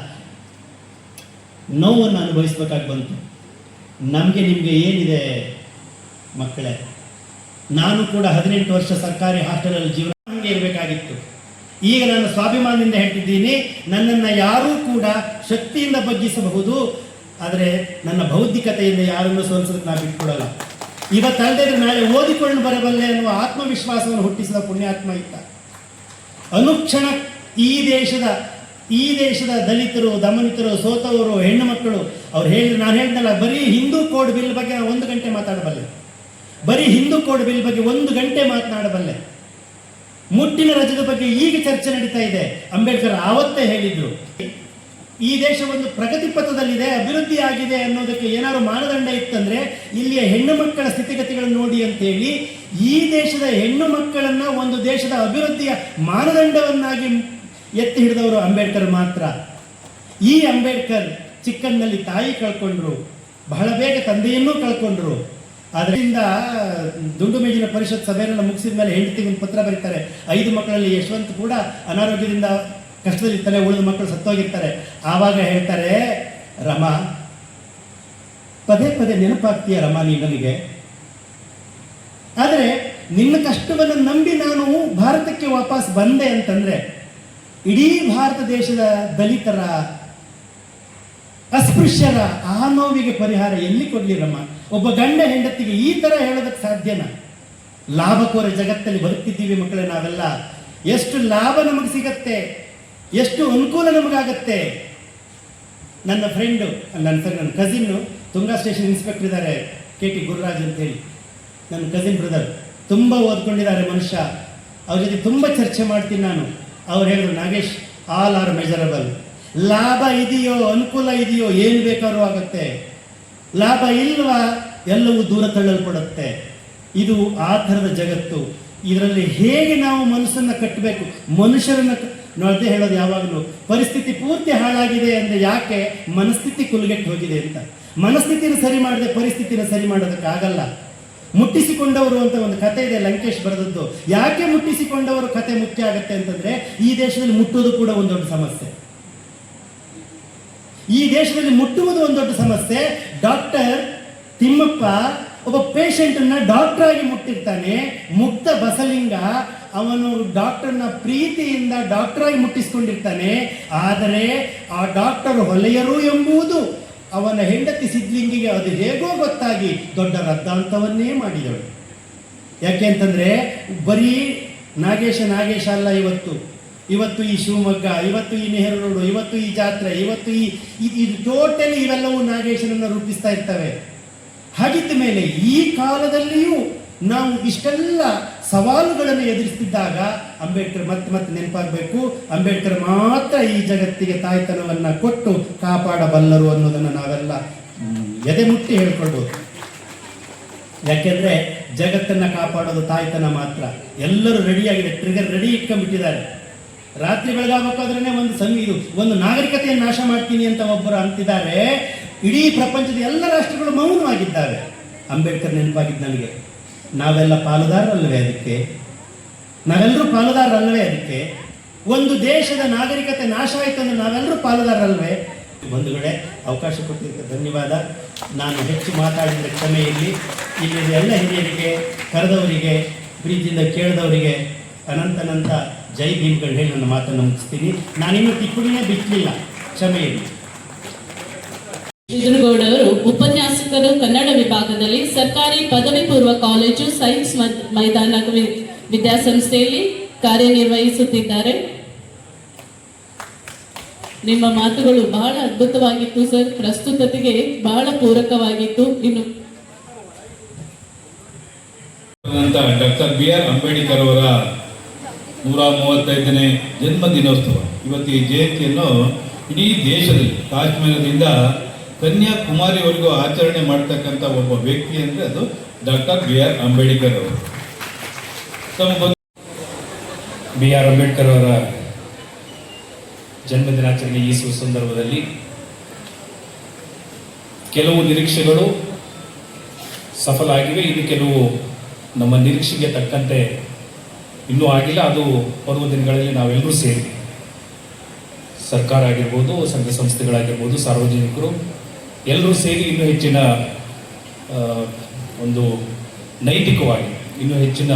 ನೋವನ್ನು ಅನುಭವಿಸ್ಬೇಕಾಗಿ ಬಂತು. ನಮಗೆ ನಿಮಗೆ ಏನಿದೆ ಮಕ್ಕಳೇ? ನಾನು ಕೂಡ 18 ವರ್ಷ ಸರ್ಕಾರಿ ಹಾಸ್ಟೆಲಲ್ಲಿ ಜೀವನ ಹಂಗೆ ಇರಬೇಕಾಗಿತ್ತು. ಈಗ ನಾನು ಸ್ವಾಭಿಮಾನದಿಂದ ಹೇಳ್ತಿದ್ದೀನಿ, ನನ್ನನ್ನು ಯಾರೂ ಕೂಡ ಶಕ್ತಿಯಿಂದ ಬಗ್ಗಿಸಬಹುದು, ಆದರೆ ನನ್ನ ಬೌದ್ಧಿಕತೆಯಿಂದ ಯಾರನ್ನು ಸೋಲಿಸೋದಕ್ಕೆ ನಾನು ಬಿಟ್ಕೊಡಲ್ಲ. ಇವತ್ತಲ್ಲದೆ ನಾಳೆ ಓದಿಕೊಂಡು ಬರಬಲ್ಲೆ ಅನ್ನುವ ಆತ್ಮವಿಶ್ವಾಸವನ್ನು ಹುಟ್ಟಿಸಿದ ಪುಣ್ಯಾತ್ಮ ಇತ್ತ. ಅನುಕ್ಷಣ ಈ ದೇಶದ ದಲಿತರು, ದಮನಿತರು, ಸೋತವರು, ಹೆಣ್ಣು ಮಕ್ಕಳು ಅವ್ರು ಹೇಳಿದ್ರು, ನಾನು ಹೇಳಿದ್ನಲ್ಲ, ಬರೀ ಹಿಂದೂ ಕೋಡ್ ಬಿಲ್ ಬಗ್ಗೆ ನಾನು 1 ಗಂಟೆ ಮಾತಾಡಬಲ್ಲೆ. ಬರೀ ಹಿಂದೂ ಕೋಡ್ ಬಿಲ್ ಬಗ್ಗೆ 1 ಗಂಟೆ ಮಾತನಾಡಬಲ್ಲೆ. ಮುಟ್ಟಿನ ರಜದ ಬಗ್ಗೆ ಈಗ ಚರ್ಚೆ ನಡೀತಾ ಇದೆ. ಅಂಬೇಡ್ಕರ್ ಆವತ್ತೇ ಹೇಳಿದ್ರು, ಈ ದೇಶ ಒಂದು ಪ್ರಗತಿ ಪಥದಲ್ಲಿದೆ, ಅಭಿವೃದ್ಧಿ ಆಗಿದೆ ಅನ್ನೋದಕ್ಕೆ ಏನಾದ್ರು ಮಾನದಂಡ ಇತ್ತಂದ್ರೆ ಇಲ್ಲಿಯ ಹೆಣ್ಣು ಮಕ್ಕಳ ಸ್ಥಿತಿಗತಿಗಳನ್ನು ನೋಡಿ ಅಂತೇಳಿ ಈ ದೇಶದ ಹೆಣ್ಣು ಮಕ್ಕಳನ್ನ ಒಂದು ದೇಶದ ಅಭಿವೃದ್ಧಿಯ ಮಾನದಂಡವನ್ನಾಗಿ ಎತ್ತಿ ಹಿಡಿದವರು ಅಂಬೇಡ್ಕರ್ ಮಾತ್ರ. ಈ ಅಂಬೇಡ್ಕರ್ ಚಿಕ್ಕಂದಲ್ಲಿ ತಾಯಿ ಕಳ್ಕೊಂಡ್ರು, ಬಹಳ ಬೇಗ ತಂದೆಯನ್ನೂ ಕಳ್ಕೊಂಡ್ರು. ಅದರಿಂದ ದುಂಡು ಮೇಜಿನ ಪರಿಷತ್ ಸಭೆಯನ್ನು ಮುಗಿಸಿದ ಮೇಲೆ ಹೆಂಡತಿಗೆ ಒಂದು ಪತ್ರ ಬರೀತಾರೆ. 5 ಮಕ್ಕಳಲ್ಲಿ ಯಶವಂತ್ ಕೂಡ ಅನಾರೋಗ್ಯದಿಂದ ಕಷ್ಟದಲ್ಲಿರ್ತಾರೆ, ಉಳಿದ ಮಕ್ಕಳು ಸತ್ತೋಗಿರ್ತಾರೆ. ಆವಾಗ ಹೇಳ್ತಾರೆ, ರಮಾ, ಪದೇ ಪದೇ ನೆನಪಾಗ್ತೀಯ ರಮಾ, ನೀ ನನಗೆ ಆದರೆ ನಿನ್ನ ಕಷ್ಟವನ್ನು ನಂಬಿ ನಾನು ಭಾರತಕ್ಕೆ ವಾಪಸ್ ಬಂದೆ ಅಂತಂದ್ರೆ ಇಡೀ ಭಾರತ ದೇಶದ ದಲಿತರ, ಅಸ್ಪೃಶ್ಯರ ಆ ನೋವಿಗೆ ಪರಿಹಾರ ಎಲ್ಲಿ ಕೊಡ್ಲಿರಮ್ಮ? ಒಬ್ಬ ಗಂಡ ಹೆಂಡತಿಗೆ ಈ ತರ ಹೇಳೋದಕ್ಕೆ ಸಾಧ್ಯನಾ? ಲಾಭಕೋರ ಜಗತ್ತಲ್ಲಿ ಬದುಕ್ತಿದ್ದೀವಿ ಮಕ್ಕಳೇ ನಾವೆಲ್ಲ. ಎಷ್ಟು ಲಾಭ ನಮಗೆ ಸಿಗತ್ತೆ, ಎಷ್ಟು ಅನುಕೂಲ ನಮಗಾಗತ್ತೆ. ನನ್ನ ಫ್ರೆಂಡು, ನನ್ನ ಕಸಿನ್ನು ತುಂಗಾ ಸ್ಟೇಷನ್ ಇನ್ಸ್ಪೆಕ್ಟರ್ ಇದ್ದಾರೆ, KT ಗುರುರಾಜ್ ಅಂತೇಳಿ, ನನ್ನ ಕಸಿನ್ ಬ್ರದರ್. ತುಂಬ ಓದ್ಕೊಂಡಿದ್ದಾರೆ ಮನುಷ್ಯ. ಅವ್ರ ಜೊತೆ ತುಂಬ ಚರ್ಚೆ ಮಾಡ್ತೀನಿ ನಾನು. ಅವ್ರು ಹೇಳಿದ್ರು, ನಾಗೇಶ್, ಆಲ್ ಆರ್ ಮೆಜರಬಲ್. ಲಾಭ ಇದೆಯೋ, ಅನುಕೂಲ ಇದೆಯೋ, ಏನು ಬೇಕಾದ್ರೂ ಆಗುತ್ತೆ. ಲಾಭ ಇಲ್ವಾ, ಎಲ್ಲವೂ ದೂರ ತಳ್ಳಲ್ಪಡುತ್ತೆ. ಇದು ಆ ಥರದ ಜಗತ್ತು. ಇದರಲ್ಲಿ ಹೇಗೆ ನಾವು ಮನಸ್ಸನ್ನು ಕಟ್ಟಬೇಕು, ಮನುಷ್ಯರನ್ನು ನೋಡದೆ ಹೇಳೋದು ಯಾವಾಗಲೂ ಪರಿಸ್ಥಿತಿ ಪೂರ್ತಿ ಹಾಳಾಗಿದೆ ಅಂದರೆ ಯಾಕೆ? ಮನಸ್ಥಿತಿ ಕುಲುಗೆಟ್ಟು ಹೋಗಿದೆ ಅಂತ. ಮನಸ್ಥಿತಿನ ಸರಿ ಮಾಡದೆ ಪರಿಸ್ಥಿತಿನ ಸರಿ ಮಾಡೋದಕ್ಕಾಗಲ್ಲ. ಮುಟ್ಟಿಸಿಕೊಂಡವರು ಅಂತ ಒಂದು ಕತೆ ಇದೆ, ಲಂಕೇಶ್ ಬರೆದದ್ದು. ಯಾಕೆ ಮುಟ್ಟಿಸಿಕೊಂಡವರು ಕತೆ ಮುಖ್ಯ ಆಗುತ್ತೆ ಅಂತಂದ್ರೆ, ಈ ದೇಶದಲ್ಲಿ ಮುಟ್ಟುವುದು ಕೂಡ ಒಂದು ದೊಡ್ಡ ಸಮಸ್ಯೆ. ಈ ದೇಶದಲ್ಲಿ ಮುಟ್ಟುವುದು ಒಂದು ದೊಡ್ಡ ಸಮಸ್ಯೆ. ಡಾಕ್ಟರ್ ತಿಮ್ಮಪ್ಪ ಒಬ್ಬ ಪೇಷಂಟ್ ಅನ್ನ ಡಾಕ್ಟರ್ ಆಗಿ ಮುಟ್ಟಿರ್ತಾನೆ. ಮುಗ್ಧ ಬಸಲಿಂಗ ಅವನು ಡಾಕ್ಟರ್ನ ಪ್ರೀತಿಯಿಂದ ಡಾಕ್ಟರ್ ಆಗಿ ಮುಟ್ಟಿಸ್ಕೊಂಡಿರ್ತಾನೆ. ಆದರೆ ಆ ಡಾಕ್ಟರ್ ಹೊಲೆಯರು ಎಂಬುದು ಅವನ ಹೆಂಡತಿ ಸಿದ್ಲಿಂಗಿಗೆ ಅದು ಹೇಗೋ ಗೊತ್ತಾಗಿ ದೊಡ್ಡ ರದ್ದಾಂತವನ್ನೇ ಮಾಡಿದಳು. ಯಾಕೆ ಅಂತಂದ್ರೆ ಬರೀ ನಾಗೇಶ ಅಲ್ಲ ಇವತ್ತು ಈ ಶಿವಮೊಗ್ಗ, ಇವತ್ತು ಈ ನೆಹರು ರೋಡು, ಇವತ್ತು ಈ ಜಾತ್ರೆ, ಇವತ್ತು ಈ ಟೋಟಲಿ ಇವೆಲ್ಲವೂ ನಾಗೇಶನನ್ನು ರೂಪಿಸ್ತಾ ಇರ್ತವೆ. ಹಾಗಿದ್ದ ಮೇಲೆ ಈ ಕಾಲದಲ್ಲಿಯೂ ನಾವು ಇಷ್ಟೆಲ್ಲ ಸವಾಲುಗಳನ್ನು ಎದುರಿಸ್ತಿದ್ದಾಗ ಅಂಬೇಡ್ಕರ್ ಮತ್ತೆ ನೆನಪಾಗಬೇಕು. ಅಂಬೇಡ್ಕರ್ ಮಾತ್ರ ಈ ಜಗತ್ತಿಗೆ ತಾಯ್ತನವನ್ನು ಕೊಟ್ಟು ಕಾಪಾಡಬಲ್ಲರು ಅನ್ನೋದನ್ನು ನಾವೆಲ್ಲ ಎದೆ ಮುಟ್ಟಿ ಹೇಳ್ಕೊಳ್ಬೋದು. ಯಾಕೆಂದ್ರೆ ಜಗತ್ತನ್ನು ಕಾಪಾಡೋದು ತಾಯ್ತನ ಮಾತ್ರ. ಎಲ್ಲರೂ ರೆಡಿಯಾಗಿದೆ, ಟ್ರಿಗರ್ ರೆಡಿ ಇಟ್ಕೊಂಡ್ಬಿಟ್ಟಿದ್ದಾರೆ. ರಾತ್ರಿ ಬೆಳಗಾಗಬೇಕಾದ್ರೆ ಒಂದು ನಾಗರಿಕತೆಯನ್ನು ನಾಶ ಮಾಡ್ತೀನಿ ಅಂತ ಒಬ್ಬರು ಅಂತಿದ್ದಾರೆ. ಇಡೀ ಪ್ರಪಂಚದ ಎಲ್ಲ ರಾಷ್ಟ್ರಗಳು ಮೌನವಾಗಿದ್ದಾವೆ. ಅಂಬೇಡ್ಕರ್ ನೆನಪಾಗಿದ್ದು ನನಗೆ. ನಾವೆಲ್ಲ ಪಾಲುದಾರರಲ್ಲವೇ ಅದಕ್ಕೆ? ನಾವೆಲ್ಲರೂ ಪಾಲುದಾರರಲ್ಲವೇ ಅದಕ್ಕೆ? ಒಂದು ದೇಶದ ನಾಗರಿಕತೆ ನಾಶ ಆಯಿತು ಅಂದ್ರೆ ನಾವೆಲ್ಲರೂ ಪಾಲುದಾರರಲ್ವೇ? ಬಂಧುಗಳೇ, ಅವಕಾಶ ಕೊಟ್ಟಿದ್ದಕ್ಕೆ ಧನ್ಯವಾದ. ನಾನು ಹೆಚ್ಚು ಮಾತಾಡಿದರೆ ಕ್ಷಮೆ ಇರಲಿ. ಇಲ್ಲಿ ಎಲ್ಲ ಹಿರಿಯರಿಗೆ, ಕರೆದವರಿಗೆ, ಪ್ರೀತಿಯಿಂದ ಕೇಳಿದವರಿಗೆ ಅನಂತ ಜೈ ಭೀಮ್ಗಳು ಹೇಳಿ ನನ್ನ ಮಾತನ್ನು ಮುಗಿಸ್ತೀನಿ. ನಾನಿನ್ನೂ ಟಿಪ್ಪಣಿನೇ ಬಿಟ್ಟಲಿಲ್ಲ, ಕ್ಷಮೆ ಇರಲಿ. ಶ್ರೀಧರಗೌಡ ಅವರು ಉಪನ್ಯಾಸಕರು, ಕನ್ನಡ ವಿಭಾಗದಲ್ಲಿ ಸರ್ಕಾರಿ ಪದವಿ ಪೂರ್ವ ಕಾಲೇಜು ಸೈನ್ಸ್ ಮೈದಾನ ವಿದ್ಯಾಸಂಸ್ಥೆಯಲ್ಲಿ ಕಾರ್ಯನಿರ್ವಹಿಸುತ್ತಿದ್ದಾರೆ. ನಿಮ್ಮ ಮಾತುಗಳು ಬಹಳ ಅದ್ಭುತವಾಗಿತ್ತು ಸರ್, ಪ್ರಸ್ತುತತೆಗೆ ಬಹಳ ಪೂರಕವಾಗಿತ್ತು. ಇನ್ನು ಡಾಕ್ಟರ್ BR ಅಂಬೇಡ್ಕರ್ ಅವರ 135ನೇ ಜನ್ಮ ದಿನೋತ್ಸವ. ಇವತ್ತು ಈ ಜಯಂತಿಯನ್ನು ಇಡೀ ದೇಶದಲ್ಲಿ ಕಾಶ್ಮೀರದಿಂದ ಕನ್ಯಾಕುಮಾರಿವರೆಗೂ ಆಚರಣೆ ಮಾಡ್ತಕ್ಕಂಥ ಒಬ್ಬ ವ್ಯಕ್ತಿ ಅಂದರೆ ಅದು ಡಾಕ್ಟರ್ BR ಅಂಬೇಡ್ಕರ್ ಅವರು. BR ಅಂಬೇಡ್ಕರ್ ಅವರ ಜನ್ಮ ದಿನಾಚರಣೆ ಈ ಸಂದರ್ಭದಲ್ಲಿ ಕೆಲವು ನಿರೀಕ್ಷೆಗಳು ಸಫಲ ಆಗಿವೆ. ಇದು ಕೆಲವು ನಮ್ಮ ನಿರೀಕ್ಷೆಗೆ ತಕ್ಕಂತೆ ಇನ್ನೂ ಆಗಿಲ್ಲ. ಅದು ಬರುವ ದಿನಗಳಲ್ಲಿ ನಾವೆಲ್ಲರೂ ಸೇರಿ, ಸರ್ಕಾರ ಆಗಿರ್ಬೋದು, ಸಂಘ ಸಂಸ್ಥೆಗಳಾಗಿರ್ಬೋದು, ಸಾರ್ವಜನಿಕರು ಎಲ್ಲರೂ ಸೇರಿ ಇನ್ನೂ ಹೆಚ್ಚಿನ ಒಂದು ನೈತಿಕವಾಗಿ ಇನ್ನೂ ಹೆಚ್ಚಿನ